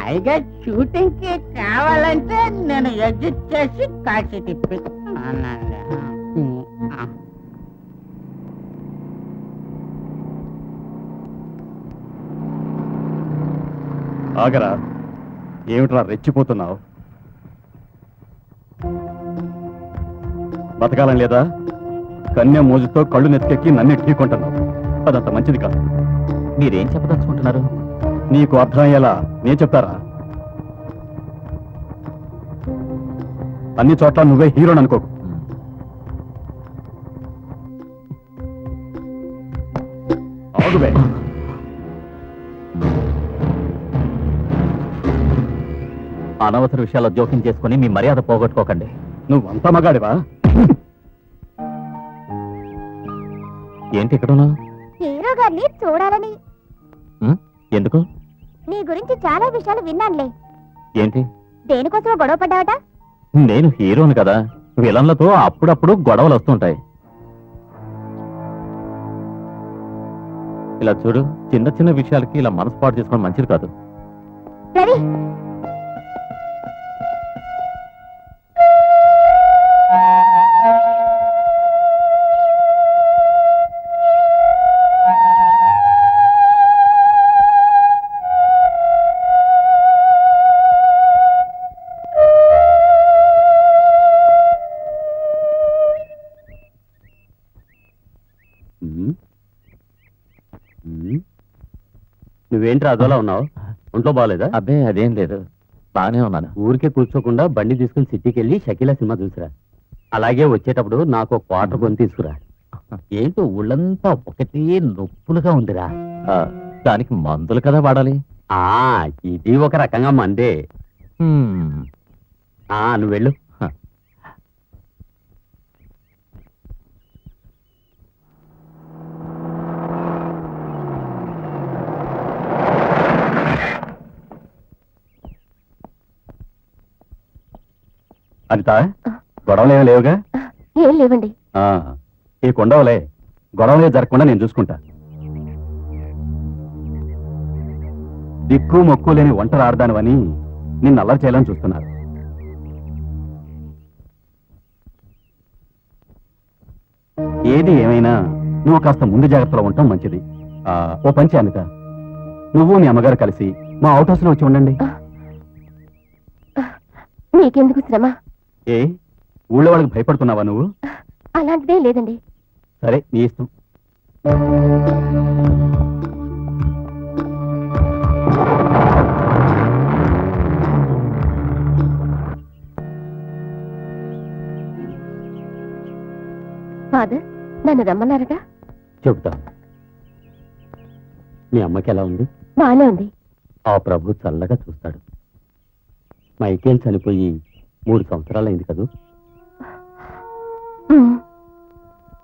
అయిగా షూటింగ్ కి కావాలంటే నేను ఎగ్జిట్ చేసి కాచి తిప్పిస్తున్నానండి. ఆగరా, ఏమిట్రా రెచ్చిపోతున్నావు? బతకాలని లేదా? కన్య మోజుతో కళ్ళు నెత్తికెక్కి నన్ను ఢీకొంటున్నావు. అదంత మంచిది కాదు. మీరేం చెప్పదలుచుకుంటున్నారు? నీకు అర్థమయ్యేలా నేను చెప్తారా? అన్ని చోట్ల నువ్వే హీరోని అనుకోకు. ఆగుబే. అనవసర విషయాల్లో జోక్యం చేసుకుని మీ మర్యాద పోగొట్టుకోకండి. నువ్వంతా మగాడివా? ఏంటి ఇక్కడున్నా? హీరో గారిని చూడాలని. ఎందుకు? నీ గురించి చాలా విషయాలు విన్నానులే. ఏంటి? దేనికోసమో గొడవ పడ్డావట? నేను హీరోని కదా, విలన్లతో అప్పుడప్పుడు గొడవలు వస్తుంటాయి. ఇలా చూడు, చిన్న చిన్న విషయాలకి ఇలా మనసుపాటు చేసుకోవడం మంచిది కాదు. రవి, నువ్వేంటి అదోలా ఉన్నావు? ఒంట్లో బాగాలేదా? అబ్బే అదేం లేదు, బాగానే ఉన్నాను. ఊరికే కూర్చోకుండా బండి తీసుకుని సిటీకి వెళ్ళి షకీలా సినిమా చూసిరా. అలాగే వచ్చేటప్పుడు నాకు ఒక క్వార్టర్ కొని తీసుకురా. ఏంటో ఒళ్ళంతా ఒకటి నొప్పులుగా ఉందిరా. దానికి మందులు కదా వాడాలి. ఇది ఒక రకంగా మందే. నువ్వు వెళ్ళు. అనిత, గొడవలేమీ లేవుగా? ఏం లేవండి. ఈ కొండవలే, గొడవలే జరగకుండా నేను చూసుకుంటా. దిక్కు మొక్కు లేని ఒంటరి ఆడదానివని నిన్ను అల్లరి చేయాలని చూస్తున్నారు. ఏది ఏమైనా నువ్వు కాస్త ముందు జాగ్రత్తలో ఉండటం మంచిది. ఓ పంచి అనిత, నువ్వు నీ అమ్మగారు కలిసి మా అవుట్ హౌస్ లో వచ్చి ఉండండి. నీకెందుకు శ్రమ? ఏ ఊళ్ళో వాళ్ళకి భయపడుతున్నావా నువ్వు? అలాంటిదే లేదండి. సరే, నీ ఇష్టం. ఫాదర్, నన్ను రమ్మన్నారట? చెబుతా. మీ అమ్మకి ఎలా ఉంది? బానే ఉంది. ఆ ప్రభు చల్లగా చూస్తాడు. మైకేల్ చనిపోయి 3 సంవత్సరాలైంది కదూ.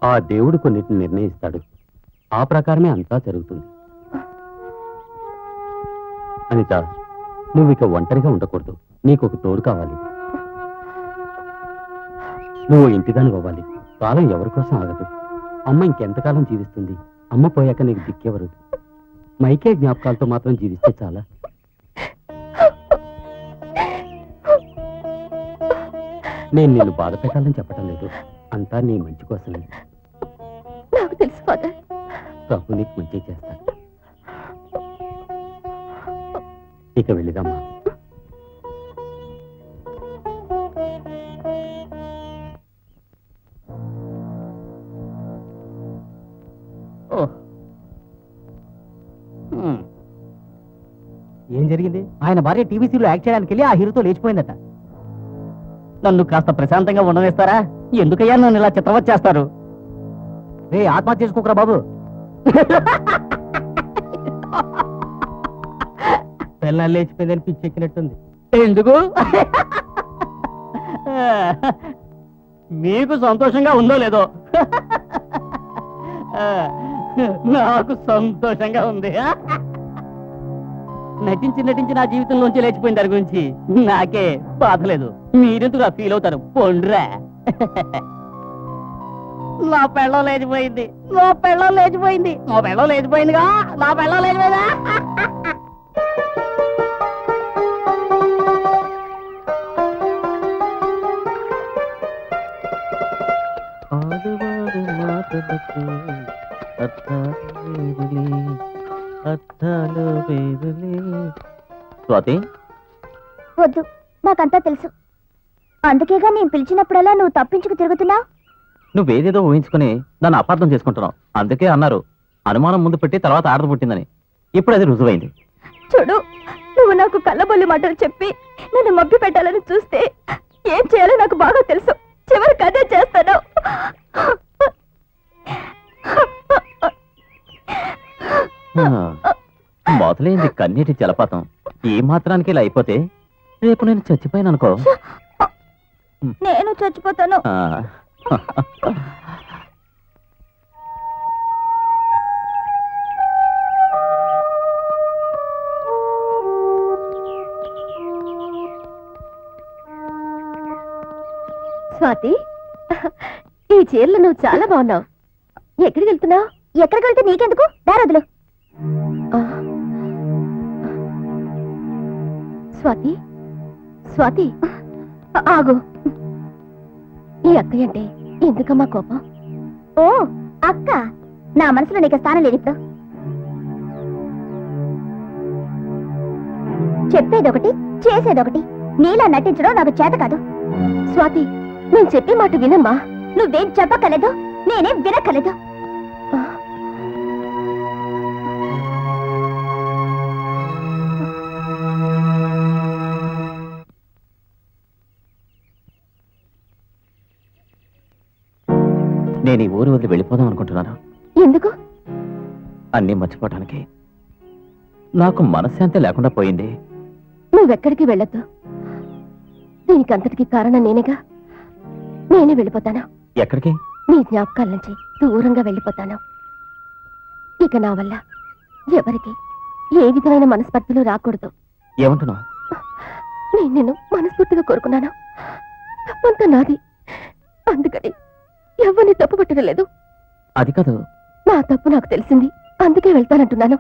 ఆ దేవుడు కొన్నిటిని నిర్ణయిస్తాడు, ఆ ప్రకారమే అంతా జరుగుతుంది. అనిత, నువ్వు ఇక ఒంటరిగా ఉండకూడదు. నీకు ఒక తోడు కావాలి. నువ్వు ఇంటిదాని అవ్వాలి. కాలం ఎవరి కోసం ఆగదు. అమ్మ ఇంకెంతకాలం జీవిస్తుంది? అమ్మ పోయాక నీకు దిక్కెవరు? మైకే జ్ఞాపకాలతో మాత్రం జీవిస్తే చాలా. నేను నిన్ను బాధ పెట్టాలని చెప్పటం లేదు, అంతా నీ మంచి కోసమే. నాకు తెలుసు ఫాదర్. ప్రభు నీకు మంచి చేస్తాడు. ఇక వెళ్ళిదమ్మా. ఏం జరిగింది? ఆయన భార్య టీవీసీలో యాక్ట్ చేయడానికి వెళ్ళి ఆ హీరోతో లేచిపోయిందట. నన్ను కాస్త ప్రశాంతంగా ఉండవేస్తారా? ఎందుకయ్యా నన్ను ఇలా చిత్రవత్ చేస్తారు? రే, ఆత్మహత్య చేసుకోకరా బాబు. పిల్లలు లేచిపోయిందని పిచ్చెక్కినట్టుంది. ఎందుకు? మీకు సంతోషంగా ఉందో లేదో, నాకు సంతోషంగా ఉంది. నటించి నటించి నా జీవితంలోంచి లేచిపోయిన దాని గురించి నాకే బాధ లేదు. మీరెందుకు ఫీల్ అవుతారు? పొండ్రా. నా పెళ్ళం లేచిపోయింది, నా పెళ్ళం లేచిపోయింది, నా పెళ్ళం లేచిపోయిందిగా, నా పెళ్ళం లేచిపోయిందా? స్వాతి, వద్దు, నాకంతా తెలుసు. అందుకేగా నేను పిలిచినప్పుడల్లా నువ్వు తప్పించుకు తిరుగుతున్నావు. నువ్వేదేదో ఊహించుకుని నన్ను అపార్థం చేసుకుంటున్నావు. అందుకే అన్నారు, అనుమానం ముందు పెట్టి తర్వాత ఆడత పుట్టిందని. ఇప్పుడు అది రుజువైంది. చూడు, నువ్వు నాకు కళ్ళబొల్లి మాటలు చెప్పి నన్ను మభ్య పెట్టాలని చూస్తే ఏం చేయాలో నాకు బాగా ఇది కన్నీటి జలపాతం. ఈ మాత్రానికి ఇలా అయిపోతే రేపు నేను చచ్చిపోయాను అనుకో. నేను చచ్చిపోతాను. ఆ. స్వాతి, ఈ చీరలు నువ్వు చాలా బాగున్నావు. ఎక్కడికి వెళ్తున్నావు? ఎక్కడికి వెళ్తే నీకెందుకు, దారదులు. స్వాతి, స్వాతి, ఆగు. ఈ అక్కయ్య అంటే ఎందుకమ్మా కోపం? ఓ అక్క, నా మనసులో నీకు స్థానం లేదు ఇప్పుడు. చెప్పేదొకటి చేసేదొకటి. నీలా నటించడం నాకు చేత కాదు. స్వాతి, నేను చెప్పే మాట వినమ్మా. నువ్వేం చెప్పక్కలేదు, నేనేం వినక్కలేదు. నేను ఈ ఊరు వదిలి వెళ్ళిపోదాం అనుకుంటున్నాను. ఎందుకు? అన్నీ మర్చిపోవటానికి. నాకు మనశ్శాంతి లేకుండా పోయింది. నువ్వెక్కడికి వెళ్ళొద్దు. దీనికంతటికి కారణం నేనేగా. నేనే వెళ్ళిపోతాను. ఎక్కడికి? నీ జ్ఞాపకాల నుంచి దూరంగా వెళ్ళిపోతాను. ఇక నా వల్ల ఎవరికి ఏ విధమైన మనస్పర్ధలు రాకూడదు. ఏమంటున్నావు? నేను నిన్ను మనస్ఫూర్తిగా కోరుకున్నాను. తప్పంతా నాది. అందుకని ఎవరిని తప్పు పట్టడం లేదు. అది కాదు. నా తప్పు నాకు తెలిసింది, అందుకే వెళ్తానంటున్నాను.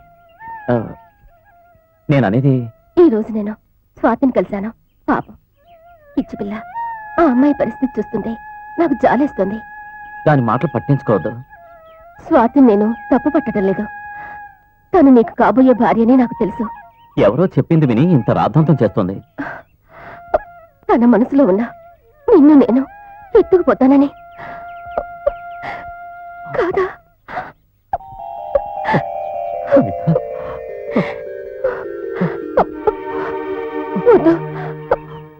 ఆ, నేననేది ఈ రోజు నేను స్వాతిని కలిశాను. పాపం పిచ్చి పిల్ల. ఆ అమ్మాయి పరిస్థితి చూస్తుంటే నాకు జాలేస్తుంది. దాని మాటలు పట్టించుకోవద్దు. స్వాతిని నేను తప్పు పట్టడం లేదు. తను నీకు కాబోయే భార్యనే నాకు తెలుసు. ఎవరో చెప్పింది విని ఇంత రాద్ధాంతం చేస్తుంది. తన మనసులో ఉన్న నిన్ను నేను ఎత్తుకుపోతానని. కాదా? వద్దు,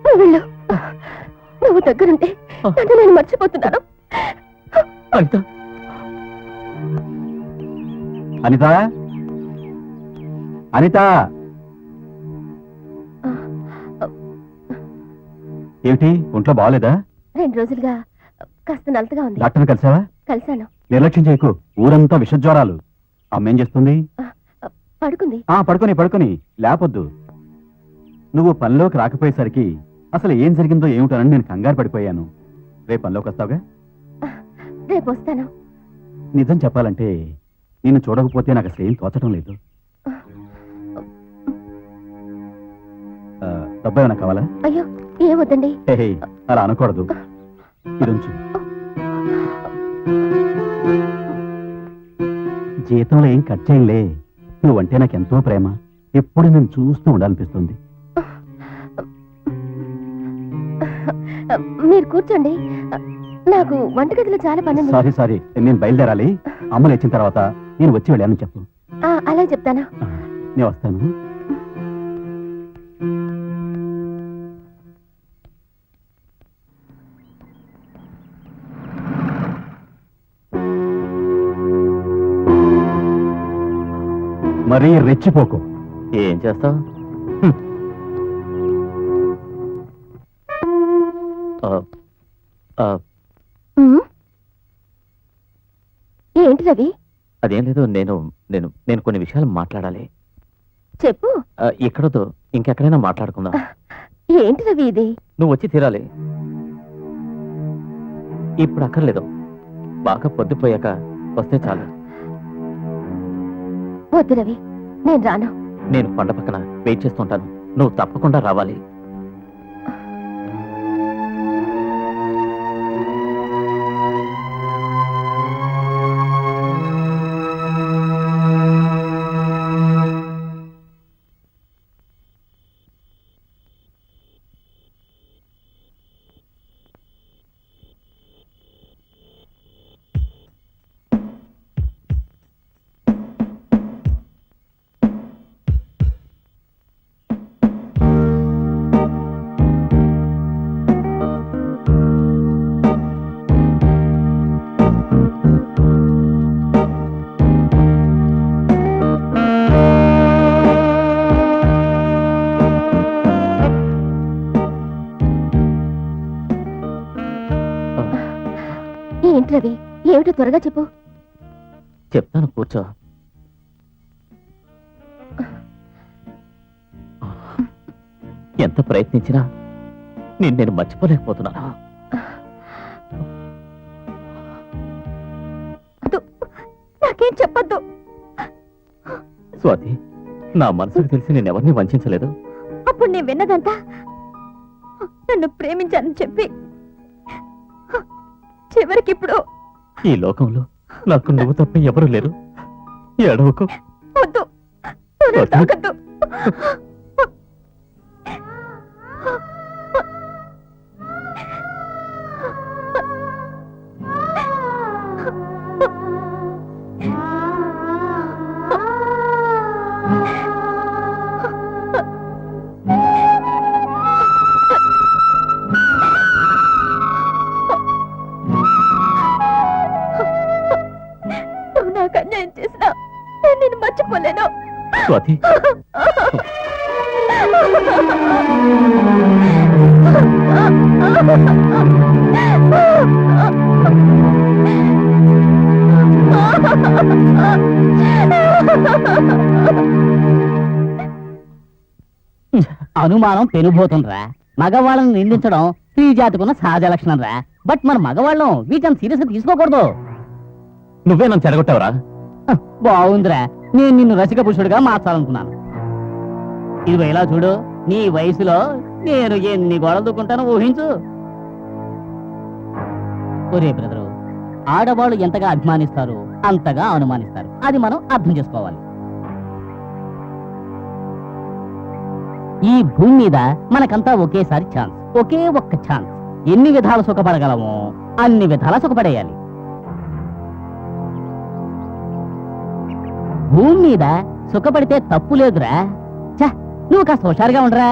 నువ్వు వెళ్ళు. నువ్వు దగ్గరుంటే నన్ను నేను మర్చిపోతున్నాను. అనిత, అనిత, అనిత, ఏమిటి ఒంట్లో బాగాలేదా? 2 రోజులుగా కాస్త నలతగా ఉంది. డాక్టర్ కలిసావా? కలిశాను. నిర్లక్ష్యం చేయకు, ఊరంతా విషజ్వరాలు. అమ్మేం చేస్తుంది? పడుకుంది. పడుకొని లేపొద్దు. నువ్వు పనిలోకి రాకపోయేసరికి అసలు ఏం జరిగిందో ఏమిటోనని నేను కంగారు పడిపోయాను. రేపు పనిలోకి వస్తావుగా? రేపు వస్తాను. నిజం చెప్పాలంటే నిన్ను చూడకపోతే నాకు అసలు ఏం తోచడం లేదు. డబ్బు ఏమైనా కావాలా? అయ్యో ఏమొద్దండి. హే, అలా అనకూడదు. ఇరుంచు. జీతంలో ఏం కట్ చేయలే. నువ్వంటే నాకు ఎంతో ప్రేమ. ఎప్పుడు నేను చూస్తూ ఉండాలనిపిస్తుంది. మీరు కూర్చోండి. నాకు వంటగదిలో చాలా పని ఉంది. సారీ, నేను బయలుదేరాలి. అమ్మ లేచిన తర్వాత నేను వచ్చి వెళ్ళాను చెప్పు. అలా చెప్తాను. నేను వస్తాను. మరీ రెచ్చిపోకు. ఏం చేస్తావు? ఏంటి రవి? అదేం లేదు. నేను నేను నేను కొన్ని విషయాలు మాట్లాడాలి. చెప్పు. ఇక్కడతో ఇంకెక్కడైనా మాట్లాడుకుందాం. ఏంటి రవి ఇది? నువ్వు వచ్చి తీరాలి. ఇప్పుడు అక్కర్లేదు. బాగా పొద్దుపోయాక వస్తే చాలు. వద్దు రవి, నేను రాను. నేను కొండ పక్కన వెయిట్ చేస్తుంటాను. నువ్వు తప్పకుండా రావాలి. ఏంటి రవి, ఏమిటో త్వరగా చెప్పు. చెప్తాను, కూర్చో. ఎంత ప్రయత్నించినా నేను మర్చిపోలేకపోతున్నాను. నాకేం చెప్పొద్దు. స్వాతి, నా మనసుకు తెలిసి నేనెవరిని వంచలేదు. అప్పుడు నేను విన్నదంతా నన్ను ప్రేమించానని చెప్పి చివరికి ఇప్పుడు ఈ లోకంలో నాకు నువ్వు తప్ప ఎవరు లేరు. ఏడవకు. వద్దు, నువ్వు నన్ను తాకొద్దు. నువ్వు నాకు అన్యాయం చేసినా నేను నిన్ను మర్చిపోలేను. స్వాతి, అనుమానం పెనుభూతుండ్రా. మగవాళ్ళని నిందించడం స్త్రీ జాతికున్న సహజ లక్షణం రా. బట్ మన మగవాళ్ళం వీటిని సీరియస్ గా తీసుకోకూడదు. నువ్వే నన్ను చెడగొట్టావురా. బాగుందిరా, నేను నిన్ను రసిక పురుషుడిగా మార్చాలనుకున్నాను. ఇదిగో ఇలా చూడు, నీ వయసులో నేను ఎన్ని గొడవలు దూకుంటానో ఊహించు. ఒరే బ్రదరు, ఆడవాళ్ళు ఎంతగా అభిమానిస్తారు అంతగా అనుమానిస్తారు. అది మనం అర్థం చేసుకోవాలి. ఈ భూమి మీద మనకంతా ఒకేసారి ఛాన్స్, ఒకే ఒక్క ఛాన్స్. ఎన్ని విధాలు సుఖపడగలమో అన్ని విధాలా సుఖపడేయాలి. భూమి మీద సుఖపడితే తప్పు లేదురా. ఛ, నువ్వు కాస్త హుషారుగా ఉండరా.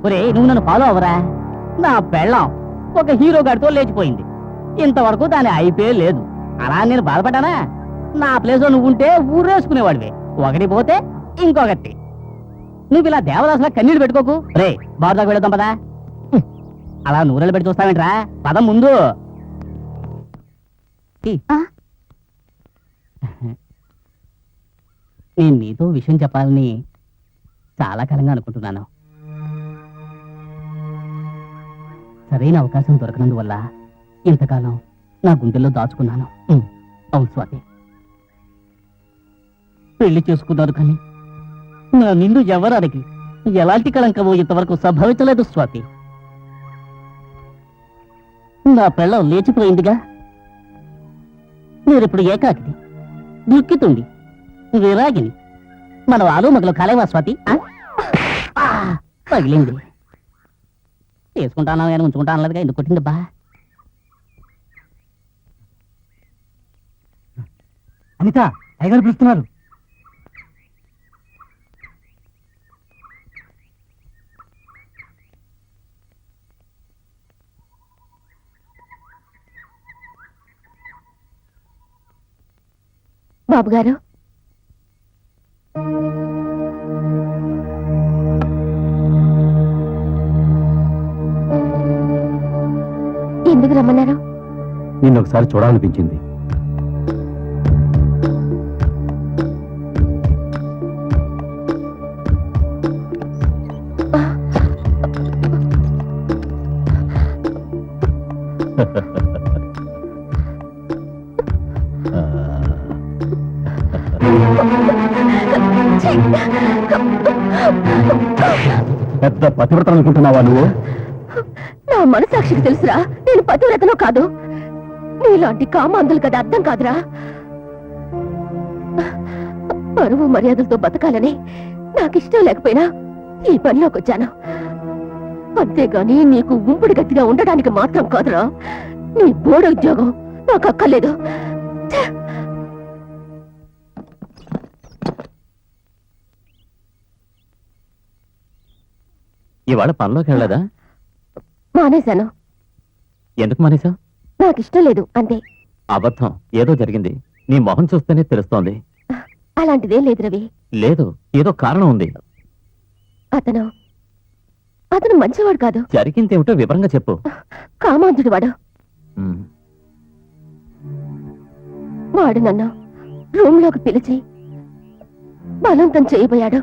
ఒరే, నువ్వు నన్ను ఫాలో అవరా. నా పెళ్ళం ఒక హీరో గాడితో లేచిపోయింది. ఇంతవరకు దాని అయిపోయే లేదు. అలా నేను బాధపడ్డానా? నా ప్లేస్ లో నువ్వుంటే ఊరేసుకునేవాడివి. ఒకటి పోతే ఇంకొకటి. నువ్వు ఇలా దేవదాసులా కన్నీళ్ళు పెట్టుకోకు. రే, బారుదాకా వెళదాం పదా. అలా నూరెళ్ళు పెట్టి చూస్తావేంట్రా? పదం ముందు. నేను నీతో విషయం చెప్పాలని చాలా కాలంగా అనుకుంటున్నాను. సరైన అవకాశం దొరకనందువల్ల ఇంతకాలం నా గుండెల్లో దాచుకున్నాను. అవును స్వాతి, పెళ్లి చేసుకున్నారు కానీ నా నిండు ఎవరానికి ఎలాంటి కళంకమో ఇంతవరకు సంభవించలేదు స్వాతి. నా పెళ్ళం లేచిపోయిందిగా. మీరిప్పుడు ఏకాకిని, దుఃఖితుండి, విరాగిని. మనం ఆలు మగలు కాలేవా స్వాతి? పగిలింది. చేసుకుంటాను కానీ ఉంచుకుంటాను లేదుగా. ఎందుకు కొట్టింది బా? అనిత, అయ్యగారు పిలుస్తున్నారు. బాబు గారు, ఎందుకు రమ్మన్నారు? నిన్ను ఒకసారి చూడాలనిపించింది. పెద్ద పతివ్రత అనుకుంటున్నావా నువ్వు? నా మనసాక్షికి తెలుసురా, నేను పతివ్రతనో కాదు. నీలాంటి కామాంధులు కదా అర్థం కాదురా. పరువు మర్యాదలతో బతకాలని నాకిష్టం లేకపోయినా ఈ పనిలోకి వచ్చాను. అంతేగాని నీకు ఉంపుడు గట్టిగా ఉండడానికి మాత్రం కాదురా. నీ బోర్డు ఉద్యోగం నాకు అక్కర్లేదు. ఇవాళ పనిలోకి వెళ్ళదా? మానేశాను. ఎందుకు మానేశావు? నాకిష్టం లేదు అంతే. అబద్ధం, ఏదో జరిగింది. నీ మొహం చూస్తేనే తెలుస్తోంది. అలాంటిదేం లేదు రవి. లేదు, ఏదో కారణం ఉంది. అతను మంచివాడు కాదు. జరిగిందేమిటో వివరంగా చెప్పు. కామాంధుడు వాడు. ఉమ్. వాడు నన్ను రూమ్ లోకి పిలిచి బలవంతం చేయబోయాడు.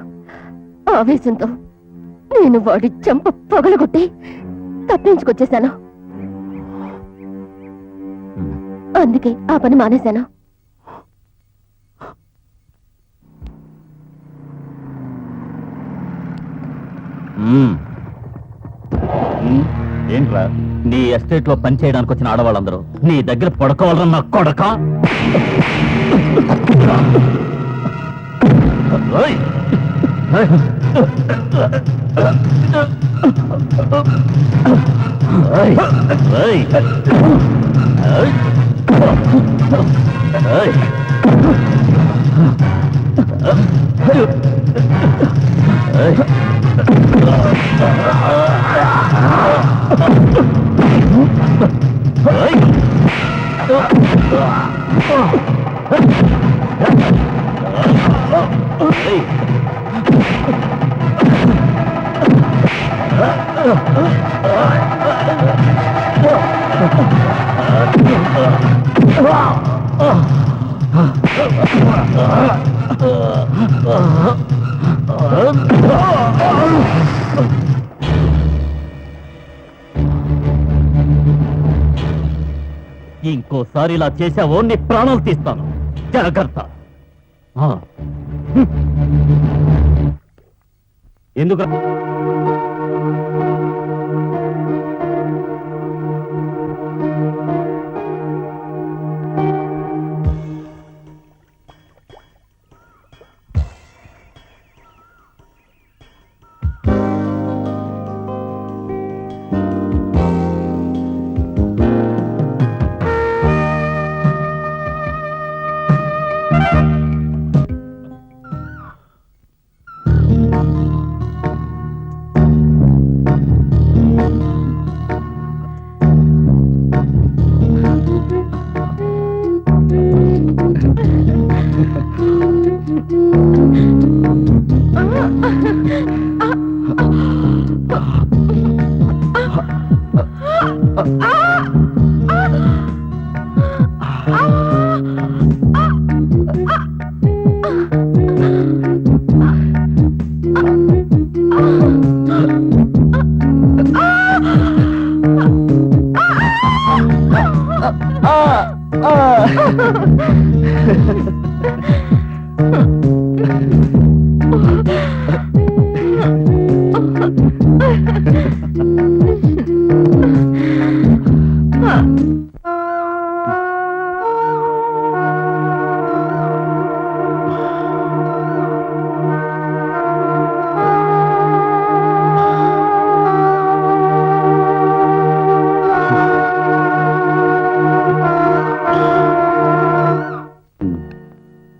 ఆవేశంతో నేను వాడి చెంప పగలగొట్టి తప్పించుకొచ్చేశాను. అందుకే ఆ పని మానేశాను. ఏంట్రా నీ ఎస్టేట్ లో పని చేయడానికి వచ్చిన ఆడవాళ్ళందరూ నీ దగ్గర పడుకోవాలరా నా కొడక? ఓయ్! ఓయ్! ఓయ్! ఓయ్! ఓయ్! ఓయ్! ఇంకోసారి ఇలా చేశావో నీ ప్రాణాలు తీస్తాను. జాగ్రత్త. ఎందుకు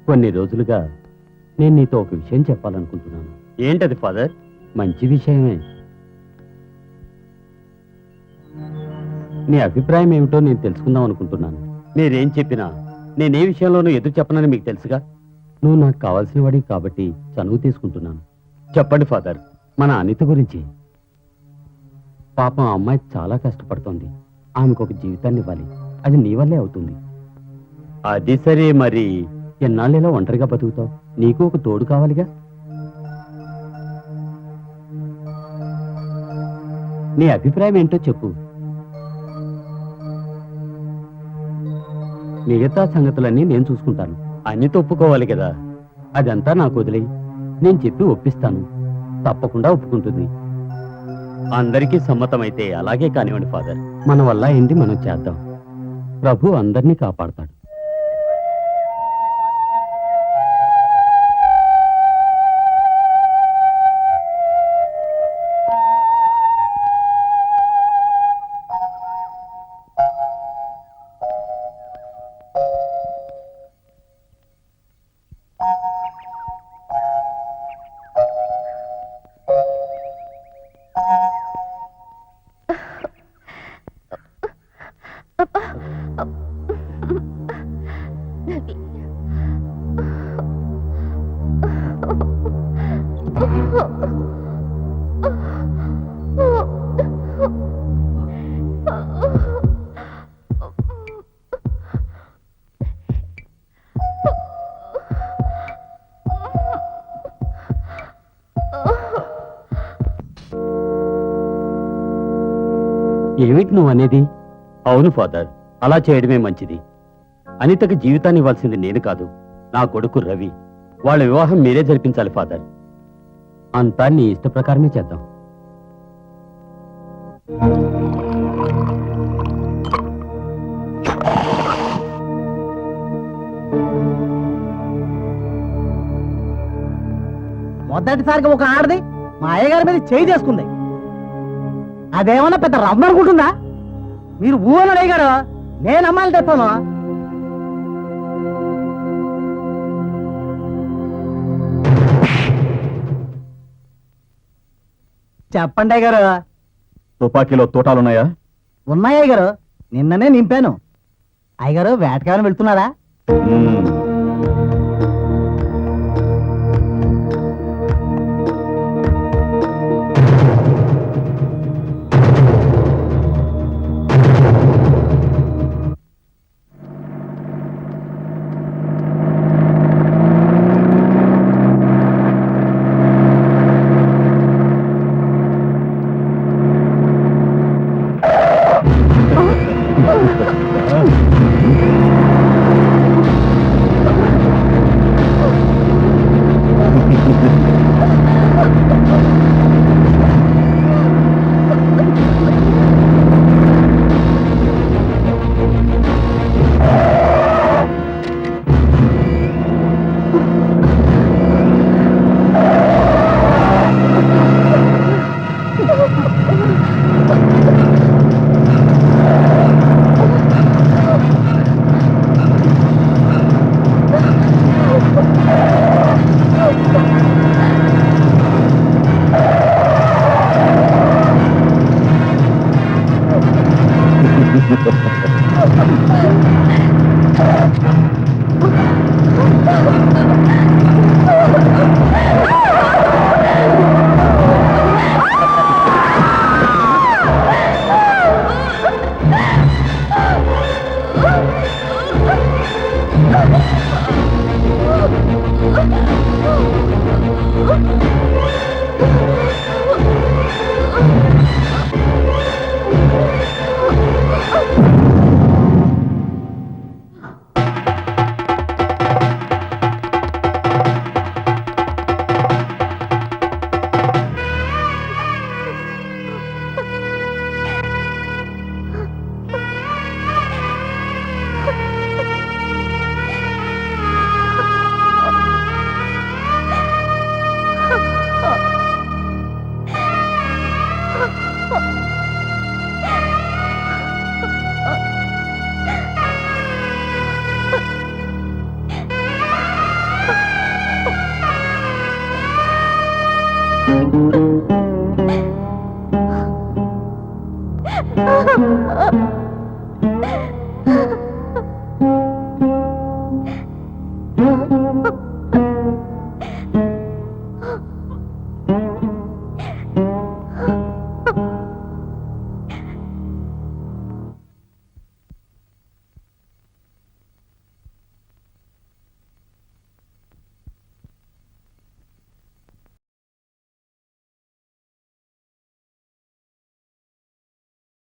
కొన్ని రోజులుగా నేను నీతో ఒక విషయం చెప్పాలనుకుంటున్నాను. ఏంటది ఫాదర్? మంచి విషయమే. నీ అభిప్రాయం ఏమిటో నేను తెలుసుకుందాం అనుకుంటున్నాను. మీరేం చెప్పినా నేనే విషయంలోనూ ఎదురు చెప్పనని మీకు తెలుసుగా. నువ్వు నాకు కావాల్సిన వాడివి కాబట్టి చనువు తీసుకుంటున్నాను. చెప్పండి ఫాదర్. మన అనిత గురించి. పాపం ఆ అమ్మాయి చాలా కష్టపడుతోంది. ఆమెకు ఒక జీవితాన్ని ఇవ్వాలి. అది నీ వల్లే అవుతుంది. అది సరే, మరి ఎన్నాళ్ళేలా ఒంటరిగా బతుకుతావు? నీకు ఒక తోడు కావాలిగా. నీ అభిప్రాయం ఏంటో చెప్పు. మిగతా సంగతులన్నీ నేను చూసుకుంటాను. అన్ని ఒప్పుకోవాలి కదా. అదంతా నాకు వదిలేయి. నేను చెప్పి ఒప్పిస్తాను. తప్పకుండా ఒప్పుకుంటుంది. అందరికీ సమ్మతమైతే అలాగే కానివ్వండి ఫాదర్. మన వల్ల ఏంటి మనం చేద్దాం. ప్రభు అందరినీ కాపాడతాడు. ఏమిటి నువ్వు అనేది? అవును ఫాదర్, అలా చేయడమే మంచిది. అనితకి జీవితాన్ని ఇవ్వాల్సింది నేను కాదు, నా కొడుకు రవి. వాళ్ళ వివాహం మీరే జరిపించాలి ఫాదర్. అంతా నీ ఇష్ట ప్రకారమే చేద్దాం. మొదటిసారిగా ఒక ఆడది మా అయ్యగారి మీద చేయి చేసుకుంది. అదేమన్నా పెద్ద రమ్మ అనుకుంటుందా? మీరు ఊహన అయ్యగారు, నేను అమ్మాయిలు తెస్తాను. చెప్పండి అయ్యగారు. తుపాకీలో తోటాలున్నాయా? ఉన్నాయి అయ్యగారు, నిన్ననే నింపాను. అయ్యగారు వేటకేమైనా వెళ్తున్నారా?